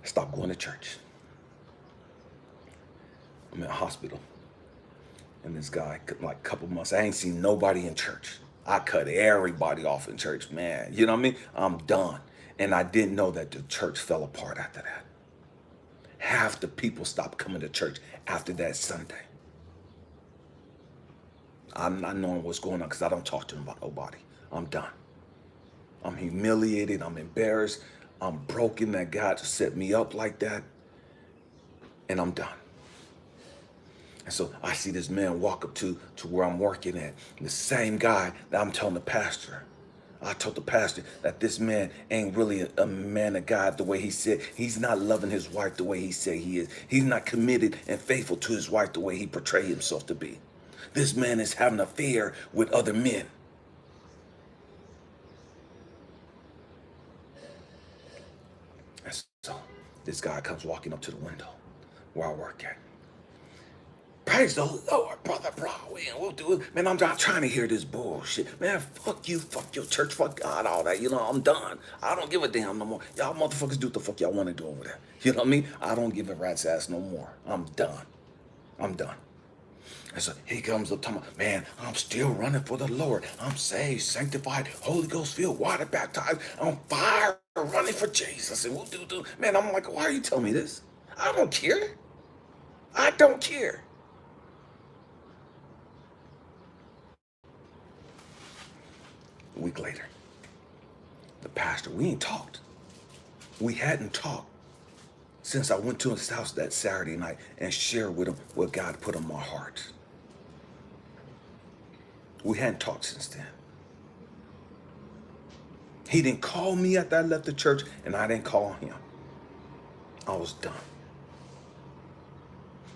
Stop going to church. I'm in a hospital. And this guy, like a couple months, I ain't seen nobody in church. I cut everybody off in church, man. You know what I mean? I'm done. And I didn't know that the church fell apart after that. Half the people stopped coming to church after that Sunday. I'm not knowing what's going on because I don't talk to them about nobody. I'm done. I'm humiliated. I'm embarrassed. I'm broken that God set me up like that. And I'm done. And so I see this man walk up to where I'm working at. The same guy that I'm telling the pastor. I told the pastor that this man ain't really a man of God the way he said. He's not loving his wife the way he said he is. He's not committed and faithful to his wife the way he portrayed himself to be. This man is having an affair with other men. And so this guy comes walking up to the window where I work at. Praise the Lord, brother, bro. We'll do it. Man, I'm not trying to hear this bullshit. Man, fuck you, fuck your church, fuck God, all that. You know, I'm done. I don't give a damn no more. Y'all motherfuckers do what the fuck y'all want to do over there. You know what I mean? I don't give a rat's ass no more. I'm done. I'm done. And so he comes up talking about, man, I'm still running for the Lord. I'm saved, sanctified, Holy Ghost filled, water baptized, on fire, running for Jesus. And we'll do. Man, I'm like, why are you telling me this? I don't care. I don't care. A week later, the pastor, we ain't talked. We hadn't talked since I went to his house that Saturday night and shared with him what God put on my heart. We hadn't talked since then. He didn't call me after I left the church, and I didn't call him. I was done.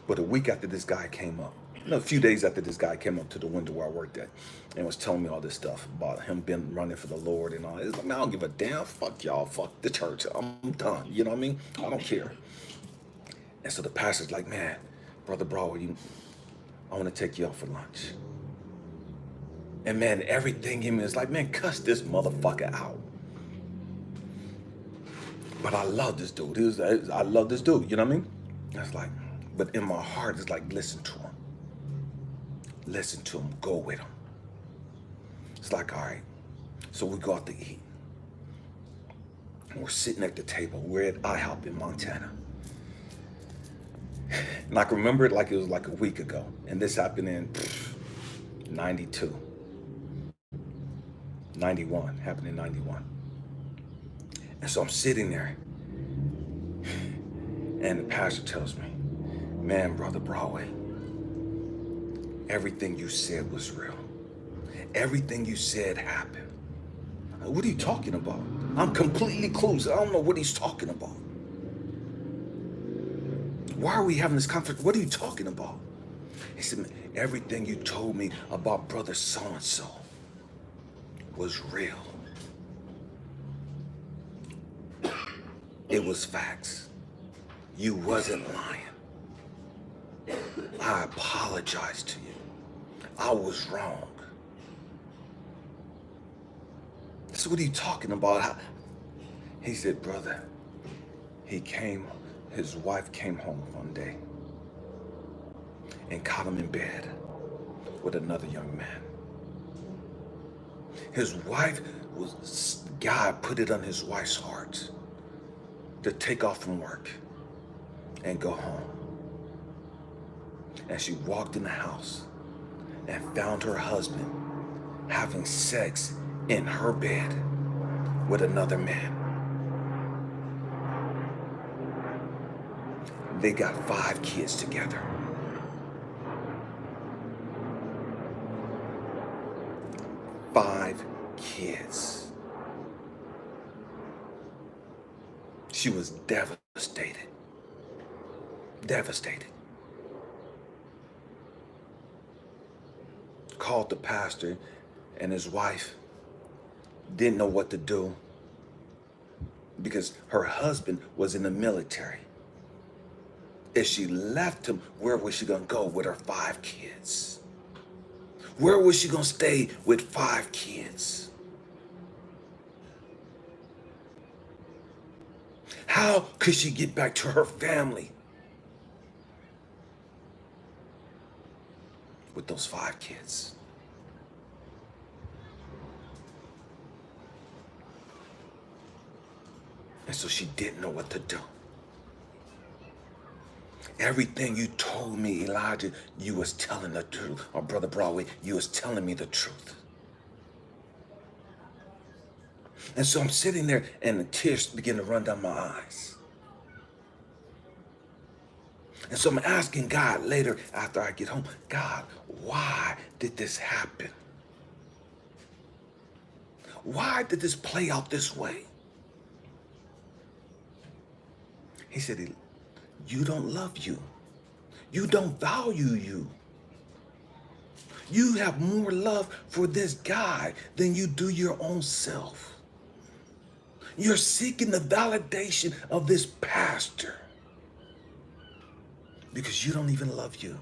But a week after this guy came up, a few days after this guy came up to the window where I worked at and was telling me all this stuff about him being running for the Lord and all. It's like, man, I don't give a damn. Fuck y'all. Fuck the church. I'm done. You know what I mean? I don't care. And so the pastor's like, man, Brother Broadway, I want to take you out for lunch. And man, everything in me is like, man, cuss this motherfucker out. But I love this dude. I love this dude. You know what I mean? That's like, but in my heart, it's like, listen to him. Listen to him. Go with him. It's like, all right. So we go out to eat. And we're sitting at the table. We're at IHOP in Montana. And I can remember it like it was like a week ago. And this happened in 92. 91. Happened in 91. And so I'm sitting there. And the pastor tells me, man, Brother Broadway, everything you said was real. Everything you said happened. What are you talking about? I'm completely clueless. I don't know what he's talking about. Why are we having this conference? What are you talking about? He said, everything you told me about brother so-and-so was real. It was facts. You wasn't lying. I apologize to you. I was wrong. So what are you talking about? He said, brother, his wife came home one day and caught him in bed with another young man. His wife God put it on his wife's heart to take off from work and go home. And she walked in the house and found her husband having sex in her bed with another man. They got 5 kids together. 5 kids. She was devastated. Devastated. Called the pastor, and his wife didn't know what to do because her husband was in the military. If she left him, where was she going to go with her 5 kids? Where was she going to stay with 5 kids? How could she get back to her family with those 5 kids? And so she didn't know what to do. Everything you told me, Elijah, you was telling the truth. Or Brother Broadway, you was telling me the truth. And so I'm sitting there and the tears begin to run down my eyes. And so I'm asking God later after I get home, God, why did this happen? Why did this play out this way? He said, you don't love you. You don't value you. You have more love for this guy than you do your own self. You're seeking the validation of this pastor because you don't even love you.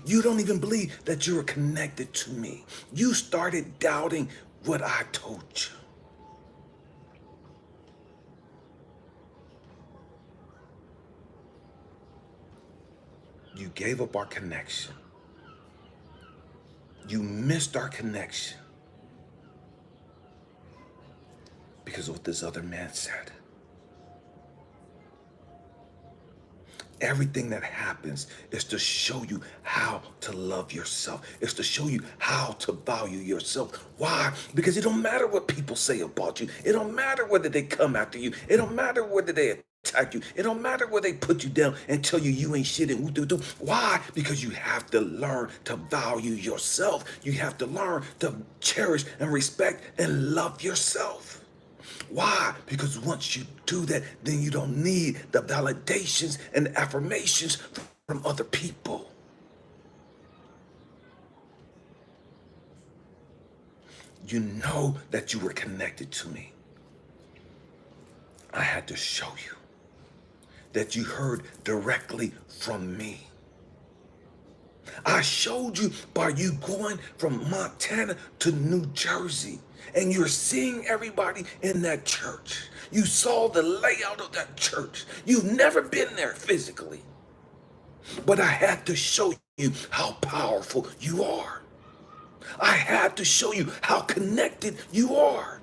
You don't even believe that you're connected to me. You started doubting what I told you. You gave up our connection. You missed our connection because of what this other man said. Everything that happens is to show you how to love yourself. It's to show you how to value yourself. Why? Because it don't matter what people say about you. It don't matter whether they come after you. It don't matter whether they attack you. It don't matter whether they put you down and tell you you ain't shit and do. Why? Because you have to learn to value yourself. You have to learn to cherish and respect and love yourself. Why? Because once you do that, then you don't need the validations and affirmations from other people. You know that you were connected to me. I had to show you that you heard directly from me. I showed you by you going from Montana to New Jersey, and you're seeing everybody in that church. You saw the layout of that church. You've never been there physically. But I had to show you how powerful you are. I had to show you how connected you are.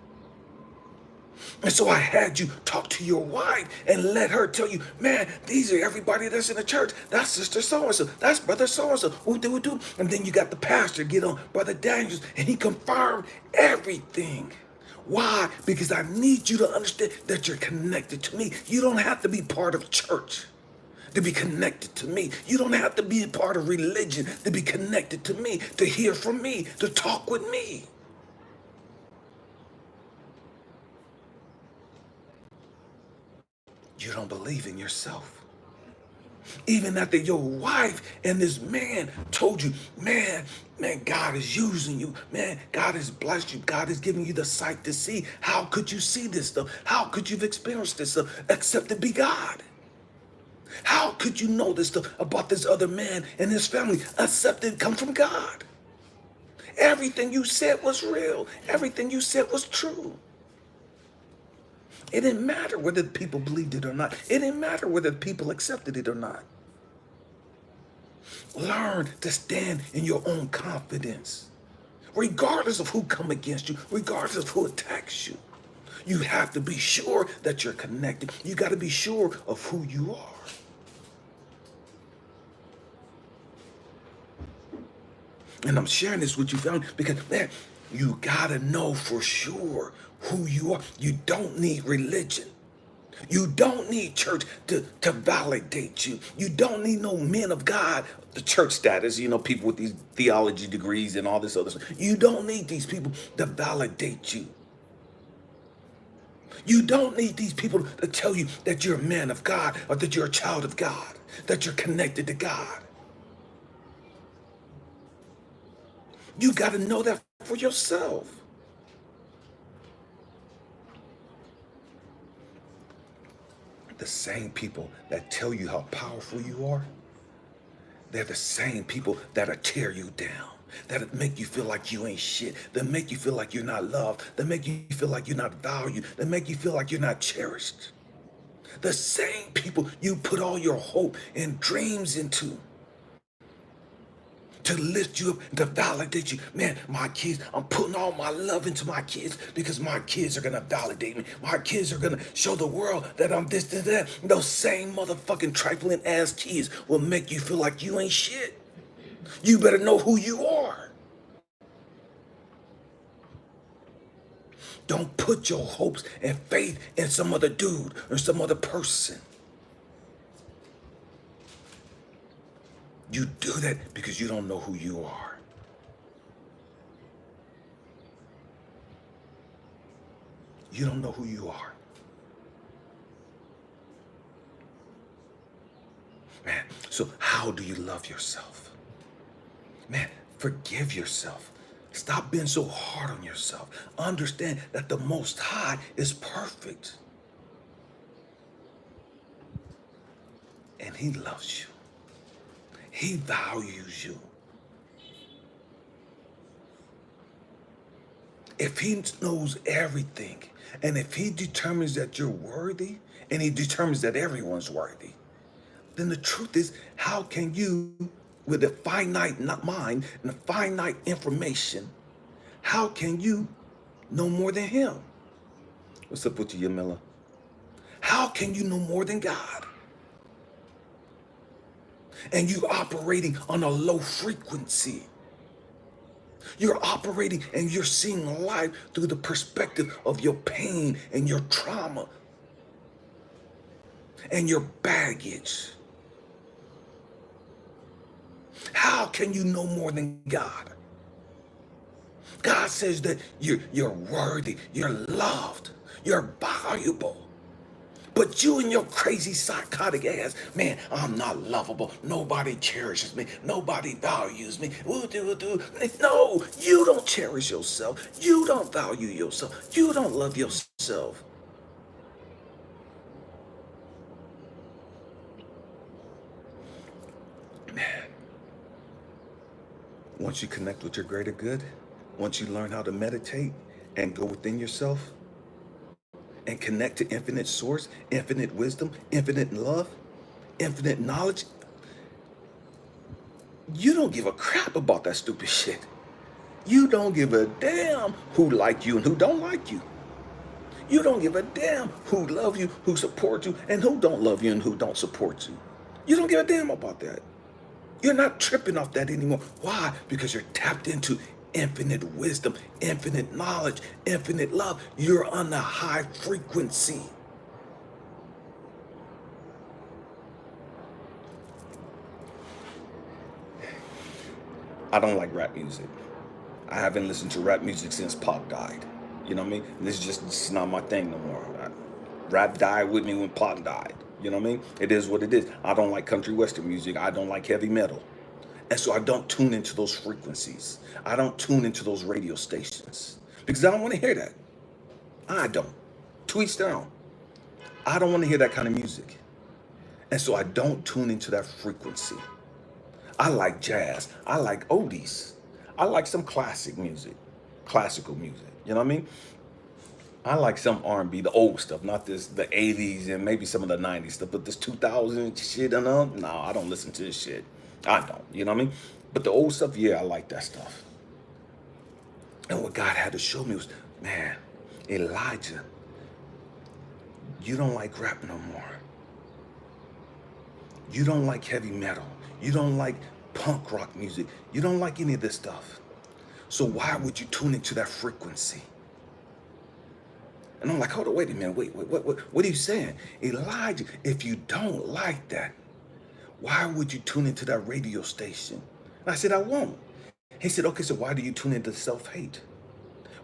And so I had you talk to your wife and let her tell you, man, these are everybody that's in the church. That's Sister so-and-so. That's Brother so-and-so. Ooh-doo-doo. And then you got the pastor get on, Brother Daniels, and he confirmed everything. Why? Because I need you to understand that you're connected to me. You don't have to be part of church to be connected to me. You don't have to be a part of religion to be connected to me, to hear from me, to talk with me. You don't believe in yourself. Even after your wife and this man told you, man, God is using you. Man, God has blessed you. God is giving you the sight to see. How could you see this stuff? How could you have experienced this stuff except to be God? How could you know this stuff about this other man and his family except it come from God? Everything you said was real. Everything you said was true. It didn't matter whether the people believed it or not. It didn't matter whether the people accepted it or not. Learn to stand in your own confidence. Regardless of who come against you, regardless of who attacks you. You have to be sure that you're connected. You got to be sure of who you are. And I'm sharing this with you, family, because, man, you got to know for sure who you are. You don't need religion. You don't need church to validate you. You don't need no men of God, the church status, people with these theology degrees and all this other stuff. You don't need these people to validate you. You don't need these people to tell you that you're a man of God or that you're a child of God, that you're connected to God. You got to know that for yourself. The same people that tell you how powerful you are, they're the same people that'll tear you down, that'll make you feel like you ain't shit, that make you feel like you're not loved, that make you feel like you're not valued, that make you feel like you're not cherished. The same people you put all your hope and dreams into to lift you up and to validate you. Man, my kids, I'm putting all my love into my kids because my kids are gonna validate me. My kids are gonna show the world that I'm this, this, that. Those same motherfucking trifling ass kids will make you feel like you ain't shit. You better know who you are. Don't put your hopes and faith in some other dude or some other person. You do that because you don't know who you are. You don't know who you are. Man, so how do you love yourself? Man, forgive yourself. Stop being so hard on yourself. Understand that the Most High is perfect. And He loves you. He values you. If He knows everything, and if He determines that you're worthy, and He determines that everyone's worthy, then the truth is, how can you, with a finite mind and a finite information, how can you know more than Him? What's up with you, Yamila? How can you know more than God? And you operating on a low frequency. You're operating and you're seeing life through the perspective of your pain and your trauma and your baggage. How can you know more than God? God says that you're worthy, you're loved, you're valuable. But you and your crazy psychotic ass, man, I'm not lovable. Nobody cherishes me. Nobody values me. No, you don't cherish yourself. You don't value yourself. You don't love yourself. Man, once you connect with your greater good, once you learn how to meditate and go within yourself, and connect to infinite source, infinite wisdom, infinite love, infinite knowledge, you don't give a crap about that stupid shit. You don't give a damn who like you and who don't like you. You don't give a damn who love you, who support you, and who don't love you and who don't support you. You don't give a damn about that. You're not tripping off that anymore. Why? Because you're tapped into infinite wisdom, infinite knowledge, infinite love. You're on a high frequency. I don't like rap music. I haven't listened to rap music since Pop died. You know what I mean? This is not my thing no more. Rap died with me when Pop died. You know what I mean? It is what it is. I don't like country western music. I don't like heavy metal. And so I don't tune into those frequencies. I don't tune into those radio stations because I don't want to hear that. I don't. To each their own. I don't want to hear that kind of music. And so I don't tune into that frequency. I like jazz. I like oldies. I like some classic music, classical music. You know what I mean? I like some R&B, the old stuff, not the 80s and maybe some of the 90s stuff, but this 2000 shit, no, I don't listen to this shit. I don't, you know what I mean? But the old stuff, yeah, I like that stuff. And what God had to show me was, man, Elijah, you don't like rap no more. You don't like heavy metal. You don't like punk rock music. You don't like any of this stuff. So why would you tune into that frequency? And I'm like, hold on, wait a minute, what are you saying? Elijah, if you don't like that, why would you tune into that radio station? And I said, I won't. He said, okay, so why do you tune into self-hate?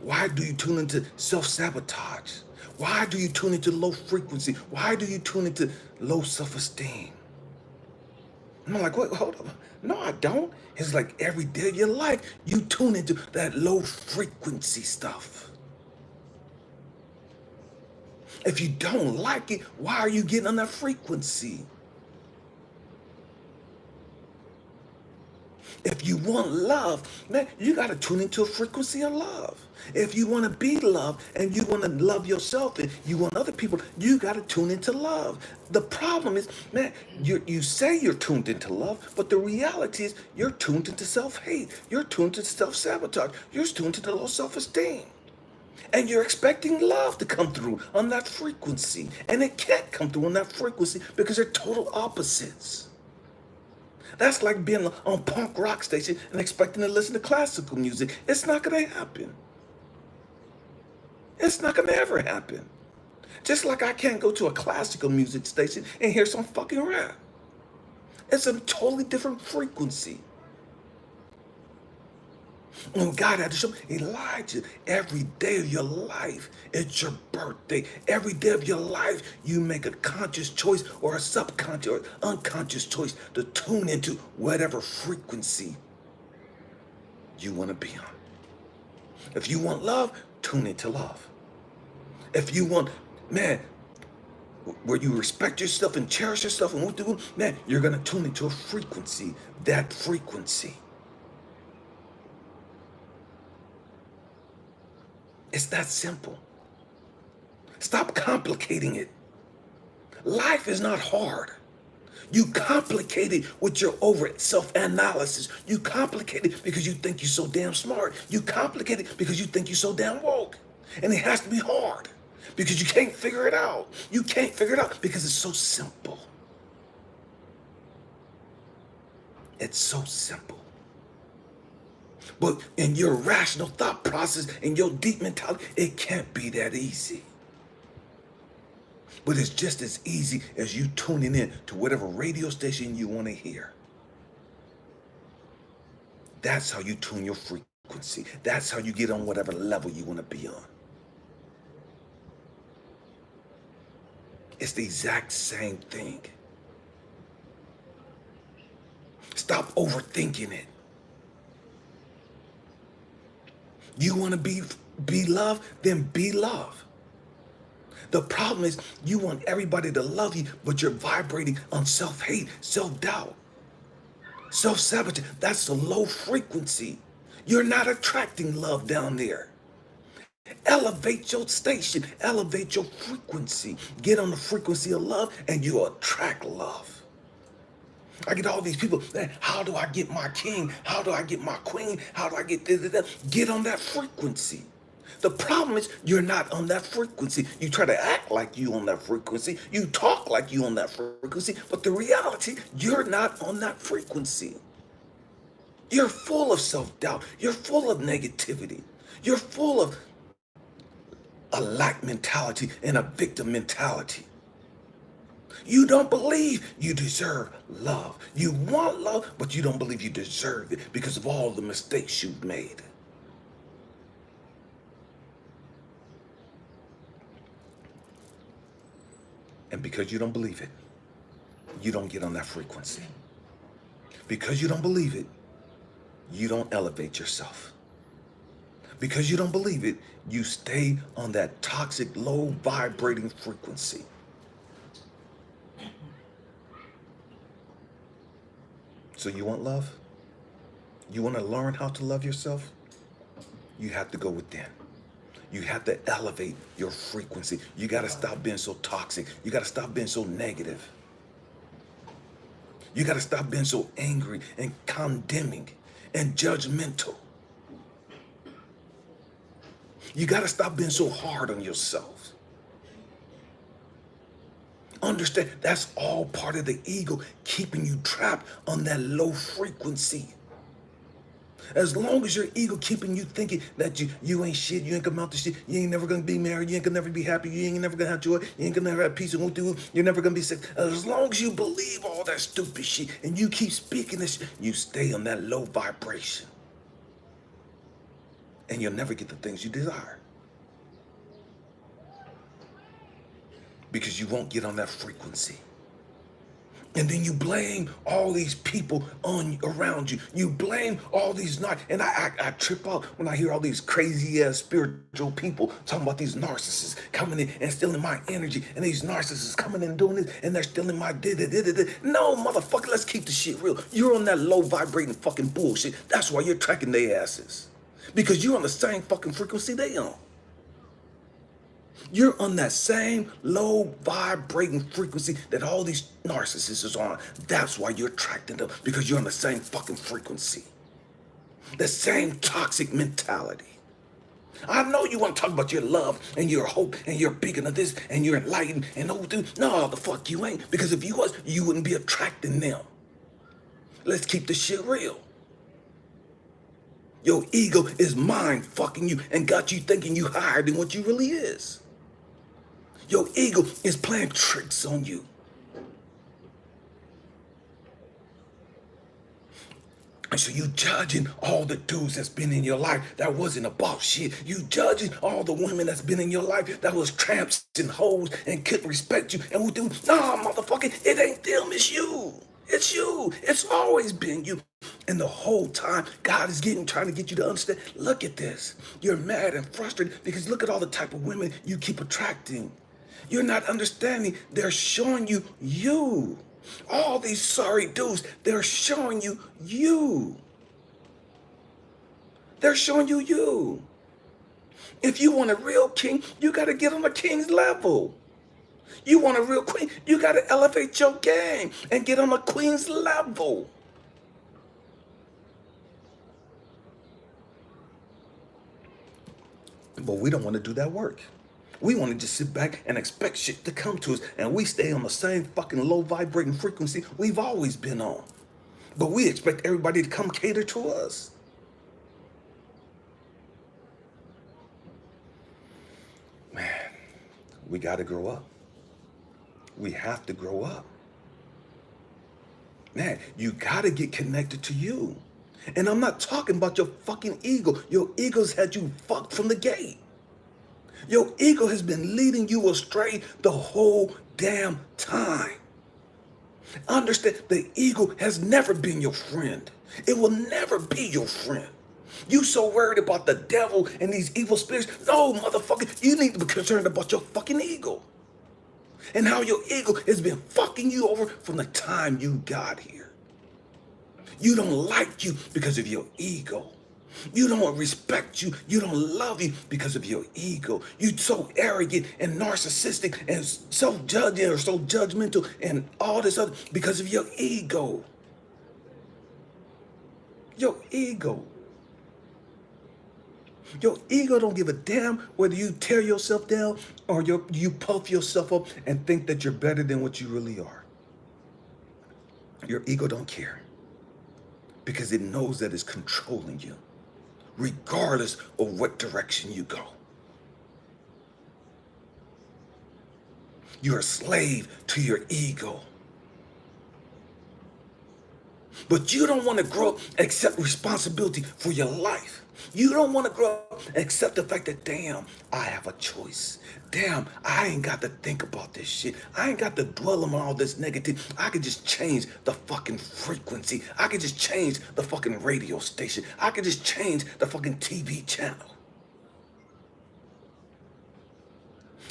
Why do you tune into self-sabotage? Why do you tune into low frequency? Why do you tune into low self-esteem? And I'm like, wait, hold up. No, I don't. It's like every day of your life, you tune into that low frequency stuff. If you don't like it, why are you getting on that frequency? If you want love, man, you got to tune into a frequency of love. If you want to be loved and you want to love yourself and you want other people, you got to tune into love. The problem is, man, you say you're tuned into love, but the reality is you're tuned into self-hate. You're tuned into self-sabotage. You're tuned into low self-esteem. And you're expecting love to come through on that frequency. And it can't come through on that frequency because they're total opposites. That's like being on punk rock station and expecting to listen to classical music. It's not going to happen. It's not going to ever happen. Just like I can't go to a classical music station and hear some fucking rap. It's a totally different frequency. When God had to show Elijah, every day of your life, it's your birthday. Every day of your life, you make a conscious choice or a subconscious or unconscious choice to tune into whatever frequency you want to be on. If you want love, tune into love. If you want, man, where you respect yourself and cherish yourself and what to do, man, you're going to tune into a frequency, that frequency. It's that simple. Stop complicating it. Life is not hard. You complicate it with your over self-analysis. You complicate it because you think you're so damn smart. You complicate it because you think you're so damn woke. And it has to be hard because you can't figure it out. You can't figure it out because it's so simple. It's so simple. But in your rational thought process, in your deep mentality, it can't be that easy. But it's just as easy as you tuning in to whatever radio station you want to hear. That's how you tune your frequency. That's how you get on whatever level you want to be on. It's the exact same thing. Stop overthinking it. You want to be loved? Then be loved. The problem is you want everybody to love you, but you're vibrating on self-hate, self-doubt, self-sabotage. That's a low frequency. You're not attracting love down there. Elevate your station, elevate your frequency. Get on the frequency of love and you attract love. I get all these people, how do I get my king? How do I get my queen? How do I get this? Get on that frequency. The problem is you're not on that frequency. You try to act like you on that frequency. You talk like you on that frequency. But the reality, you're not on that frequency. You're full of self-doubt. You're full of negativity. You're full of a lack mentality and a victim mentality. You don't believe you deserve love. You want love, but you don't believe you deserve it because of all the mistakes you've made. And because you don't believe it, you don't get on that frequency. Because you don't believe it, you don't elevate yourself. Because you don't believe it, you stay on that toxic, low vibrating frequency. So you want love? You want to learn how to love yourself? You have to go within. You have to elevate your frequency. You got to stop being so toxic. You got to stop being so negative. You got to stop being so angry and condemning and judgmental. You got to stop being so hard on yourself. Understand, that's all part of the ego keeping you trapped on that low frequency. As long as your ego keeping you thinking that you ain't shit, you ain't gonna amount to shit, you ain't never gonna be married, you ain't gonna never be happy, you ain't never gonna have joy, you ain't gonna never have peace, you're never gonna be sick. As long as you believe all that stupid shit and you keep speaking this shit, you stay on that low vibration. And you'll never get the things you desire. Because you won't get on that frequency. And then you blame all these people around you. You blame all these and I trip out when I hear all these crazy ass spiritual people talking about these narcissists coming in and stealing my energy, and these narcissists coming in and doing this, and they're stealing my da. No, motherfucker, let's keep the shit real. You're on that low vibrating fucking bullshit. That's why you're tracking their asses. Because you're on the same fucking frequency they on. You're on that same low vibrating frequency that all these narcissists is on. That's why you're attracting them, because you're on the same fucking frequency. The same toxic mentality. I know you want to talk about your love and your hope and you're bigger than this and you're enlightened and oh dude. No, the fuck you ain't. Because if you was, you wouldn't be attracting them. Let's keep the shit real. Your ego is mind fucking you and got you thinking you higher than what you really is. Your ego is playing tricks on you. And so you judging all the dudes that's been in your life that wasn't about shit. You judging all the women that's been in your life that was tramps and hoes and couldn't respect you. And we do, nah, motherfucker, it ain't them, it's you. It's you. It's always been you. And the whole time, God is trying to get you to understand, look at this. You're mad and frustrated because look at all the type of women you keep attracting. You're not understanding. They're showing you you. All these sorry dudes, they're showing you you. They're showing you you. If you want a real king, you got to get on a king's level. You want a real queen, you got to elevate your game and get on a queen's level. But we don't want to do that work. We want to just sit back and expect shit to come to us, and we stay on the same fucking low vibrating frequency we've always been on. But we expect everybody to come cater to us. Man, we got to grow up. We have to grow up. Man, you got to get connected to you. And I'm not talking about your fucking ego. Your ego's had you fucked from the gate. Your ego has been leading you astray the whole damn time. Understand, the ego has never been your friend. It will never be your friend. You so worried about the devil and these evil spirits. No, motherfucker, you need to be concerned about your fucking ego. And how your ego has been fucking you over from the time you got here. You don't like you because of your ego. You don't respect you. You don't love you because of your ego. You're so arrogant and narcissistic and self-judging or so judgmental and all this other because of your ego. Your ego. Your ego don't give a damn whether you tear yourself down or you puff yourself up and think that you're better than what you really are. Your ego don't care because it knows that it's controlling you, regardless of what direction you go. You're a slave to your ego. But you don't want to grow up, accept responsibility for your life. You don't want to grow up, accept the fact that, damn, I have a choice. Damn, I ain't got to think about this shit. I ain't got to dwell on all this negative. I could just change the fucking frequency. I could just change the fucking radio station. I could just change the fucking TV channel.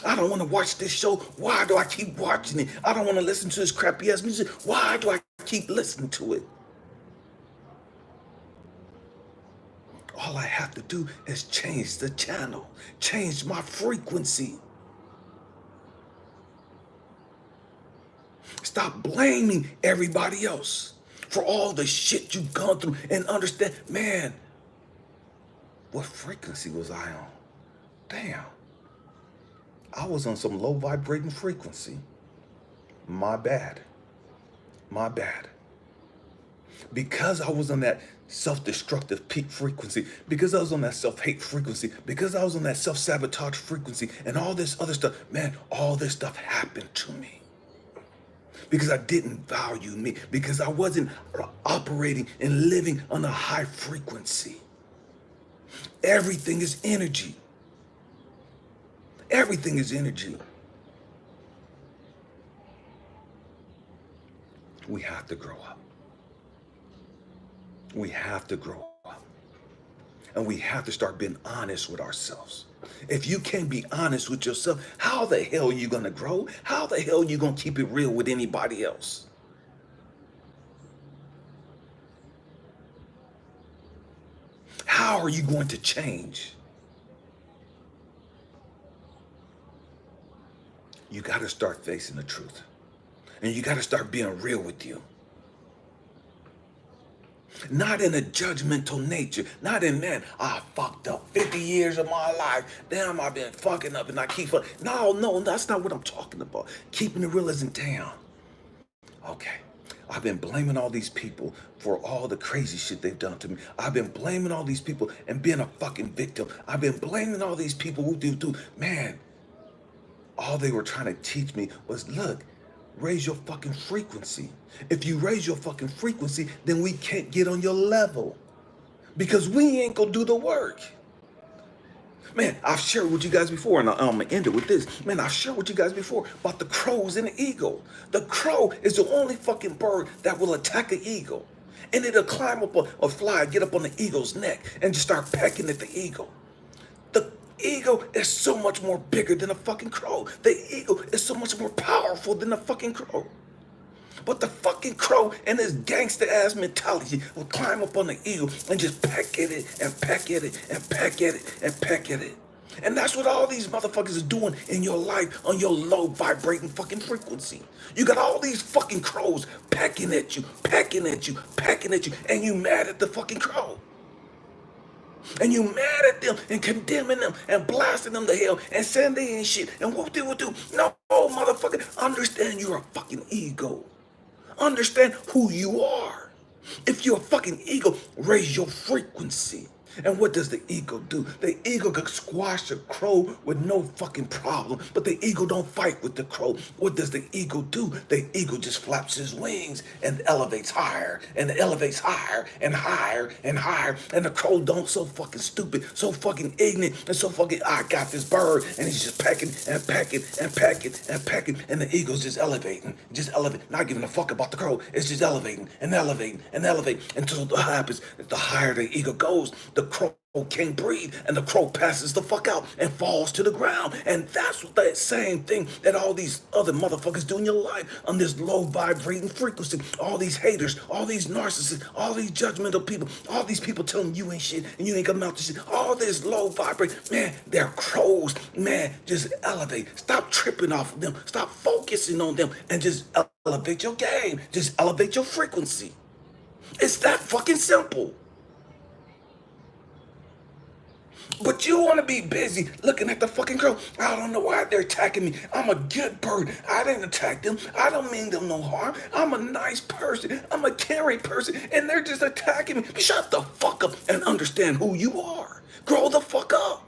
I don't want to watch this show. Why do I keep watching it? I don't want to listen to this crappy ass music. Why do I keep listening to it? All I have to do is change the channel, change my frequency. Stop blaming everybody else for all the shit you've gone through and understand, man, what frequency was I on? Damn, I was on some low vibrating frequency. My bad. My bad. Because I was on that self-destructive peak frequency, because I was on that self-hate frequency, because I was on that self-sabotage frequency, and all this other stuff, man, all this stuff happened to me. Because I didn't value me, because I wasn't operating and living on a high frequency. Everything is energy. Everything is energy. We have to grow up. We have to grow up. And we have to start being honest with ourselves. If you can't be honest with yourself, how the hell are you going to grow? How the hell are you going to keep it real with anybody else? How are you going to change? You got to start facing the truth. And you got to start being real with you. Not in a judgmental nature. Not in, man, I fucked up 50 years of my life. Damn, I've been fucking up and I keep fucking. No, that's not what I'm talking about. Keeping the real isn't down. Okay. I've been blaming all these people for all the crazy shit they've done to me. I've been blaming all these people and being a fucking victim. I've been blaming all these people who do. Man, all they were trying to teach me was, look, raise your fucking frequency. If you raise your fucking frequency, then we can't get on your level because we ain't gonna do the work. Man, I've shared with you guys before, and I'm gonna end it with this. Man, I've shared with you guys before about the crows and the eagle. The crow is the only fucking bird that will attack an eagle. And it'll climb up or fly, get up on the eagle's neck and just start pecking at the eagle. The eagle is so much more bigger than a fucking crow. The eagle is so much more powerful than a fucking crow. But the fucking crow and his gangster ass mentality will climb up on the eagle and just peck at it and peck at it and peck at it and peck at it. And that's what all these motherfuckers are doing in your life on your low vibrating fucking frequency. You got all these fucking crows pecking at you, pecking at you, pecking at you, and you mad at the fucking crow. And you mad at them and condemning them and blasting them to hell and saying they ain't shit and what they will do. No, motherfucker, understand you're a fucking ego. Understand who you are. If you're a fucking ego, raise your frequency. And what does the ego do? The ego can squash a crow with no fucking problem, but the ego don't fight with the crow. What does the ego do? The ego just flaps his wings and elevates higher and elevates higher and higher and higher. And the crow don't so fucking stupid, so fucking ignorant, and so fucking, I got this bird, and he's just pecking and pecking and pecking and pecking, and the ego's just elevating, not giving a fuck about the crow. It's just elevating and elevating and elevating until what happens, the higher the ego goes, the crow can't breathe, and the crow passes the fuck out and falls to the ground. And that's what that same thing that all these other motherfuckers do in your life on this low vibrating frequency. All these haters, all these narcissists, all these judgmental people, all these people telling you ain't shit and you ain't gonna amount to shit. All this low vibrating, man, they're crows. Man, just elevate. Stop tripping off of them. Stop focusing on them and just elevate your game. Just elevate your frequency. It's that fucking simple. But you want to be busy looking at the fucking crow. I don't know why they're attacking me. I'm a good bird. I didn't attack them. I don't mean them no harm. I'm a nice person. I'm a caring person. And they're just attacking me. Shut the fuck up and understand who you are. Grow the fuck up.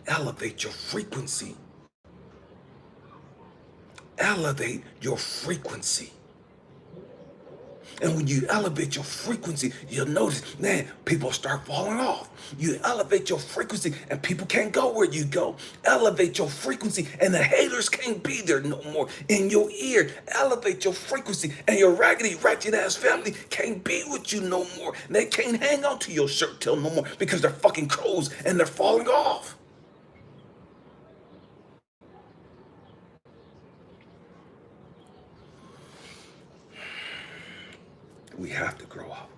Elevate your frequency. Elevate your frequency. And when you elevate your frequency, you'll notice, man, people start falling off. You elevate your frequency and people can't go where you go. Elevate your frequency and the haters can't be there no more in your ear. Elevate your frequency and your raggedy, ratchet ass family can't be with you no more. They can't hang on to your shirt tail no more because they're fucking crows and they're falling off. We have to grow up.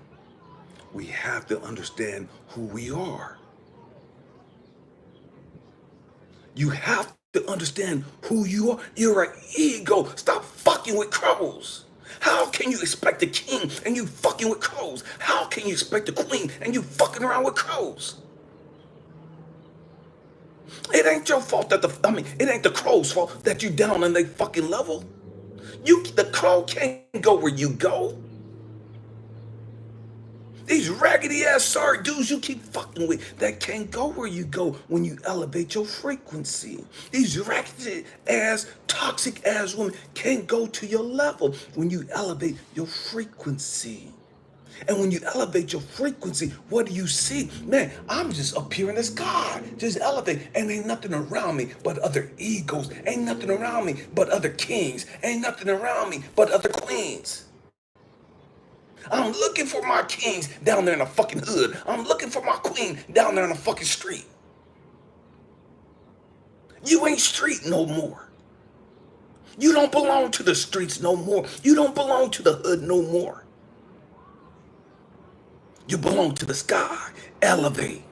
We have to understand who we are. You have to understand who you are. You're an ego. Stop fucking with crows. How can you expect a king and you fucking with crows? How can you expect a queen and you fucking around with crows? It ain't your fault that it ain't the crow's fault that you down on their fucking level. The crow can't go where you go. These raggedy ass sorry dudes you keep fucking with that can't go where you go when you elevate your frequency. These raggedy ass, toxic ass women can't go to your level when you elevate your frequency. And when you elevate your frequency, what do you see? Man, I'm just up here in the sky, just elevate. And ain't nothing around me but other egos. Ain't nothing around me but other kings. Ain't nothing around me but other queens. I'm looking for my kings down there in the fucking hood. I'm looking for my queen down there in the fucking street. You ain't street no more. You don't belong to the streets no more. You don't belong to the hood no more. You belong to the sky. Elevate.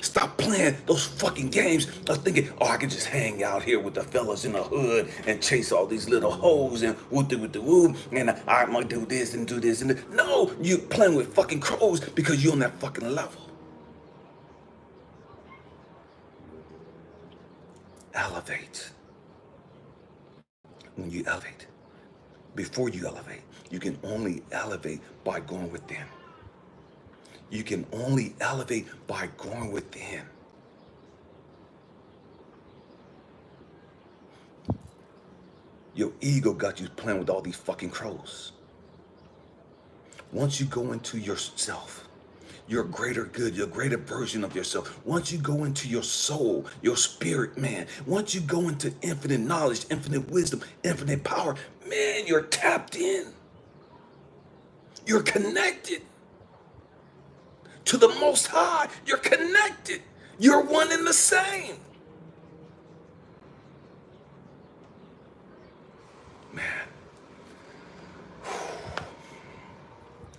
Stop playing those fucking games of thinking, oh, I can just hang out here with the fellas in the hood and chase all these little hoes and woo and I might do this and do this and this. No, you playing with fucking crows because you're on that fucking level. Elevate. When you elevate, before you elevate, you can only elevate by going within. You can only elevate by going within. Your ego got you playing with all these fucking crows. Once you go into yourself, your greater good, your greater version of yourself, once you go into your soul, your spirit, man, once you go into infinite knowledge, infinite wisdom, infinite power, man, you're tapped in. You're connected to the Most High. You're connected. You're one and the same.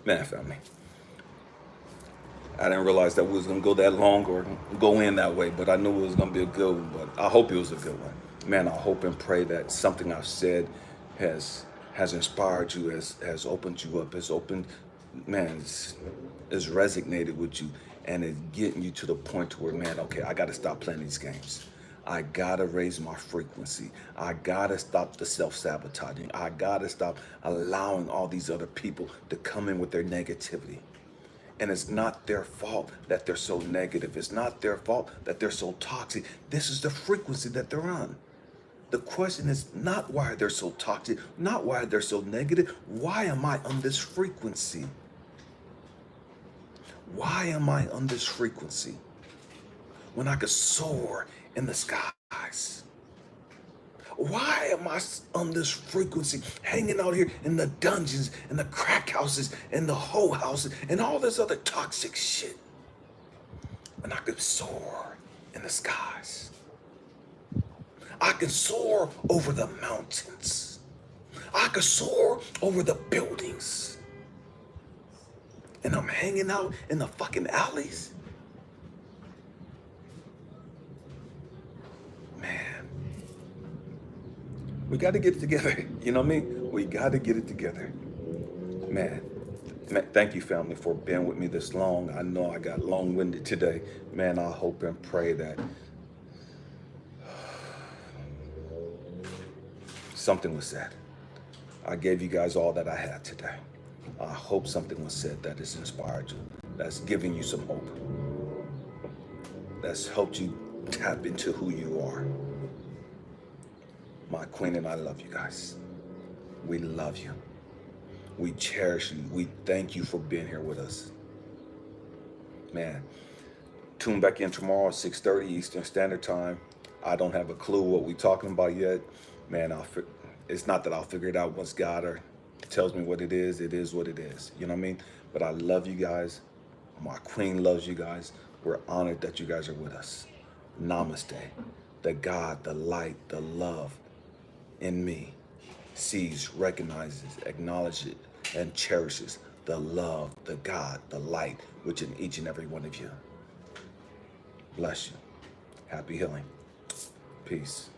Man, family. I didn't realize that we was gonna go that long or go in that way, but I knew it was gonna be a good one. But I hope it was a good one. Man, I hope and pray that something I've said has inspired you, has opened you up, has opened, man, has resonated with you, and is getting you to the point where, man, okay, I gotta stop playing these games. I gotta raise my frequency. I gotta stop the self-sabotaging. I gotta stop allowing all these other people to come in with their negativity. And it's not their fault that they're so negative. It's not their fault that they're so toxic. This is the frequency that they're on. The question is not why they're so toxic, not why they're so negative. Why am I on this frequency? Why am I on this frequency when I could soar in the skies? Why am I on this frequency, hanging out here in the dungeons and the crack houses and the hoe houses and all this other toxic shit when I could soar in the skies? I can soar over the mountains. I could soar over the buildings. And I'm hanging out in the fucking alleys. Man, we got to get it together. You know what I mean? We got to get it together. Man, thank you, family, for being with me this long. I know I got long-winded today. Man, I hope and pray that something was said. I gave you guys all that I had today. I hope something was said that has inspired you, that's giving you some hope, that's helped you tap into who you are. My queen and I love you guys. We love you. We cherish you. We thank you for being here with us. Man, tune back in tomorrow at 6:30 Eastern Standard Time. I don't have a clue what we're talking about yet. Man, it's not that I'll figure it out once God tells me what it is what it is. You know what I mean? But I love you guys. My queen loves you guys. We're honored that you guys are with us. Namaste. The God, the light, the love in me sees, recognizes, acknowledges, and cherishes the love, the God, the light, which in each and every one of you. Bless you. Happy healing. Peace.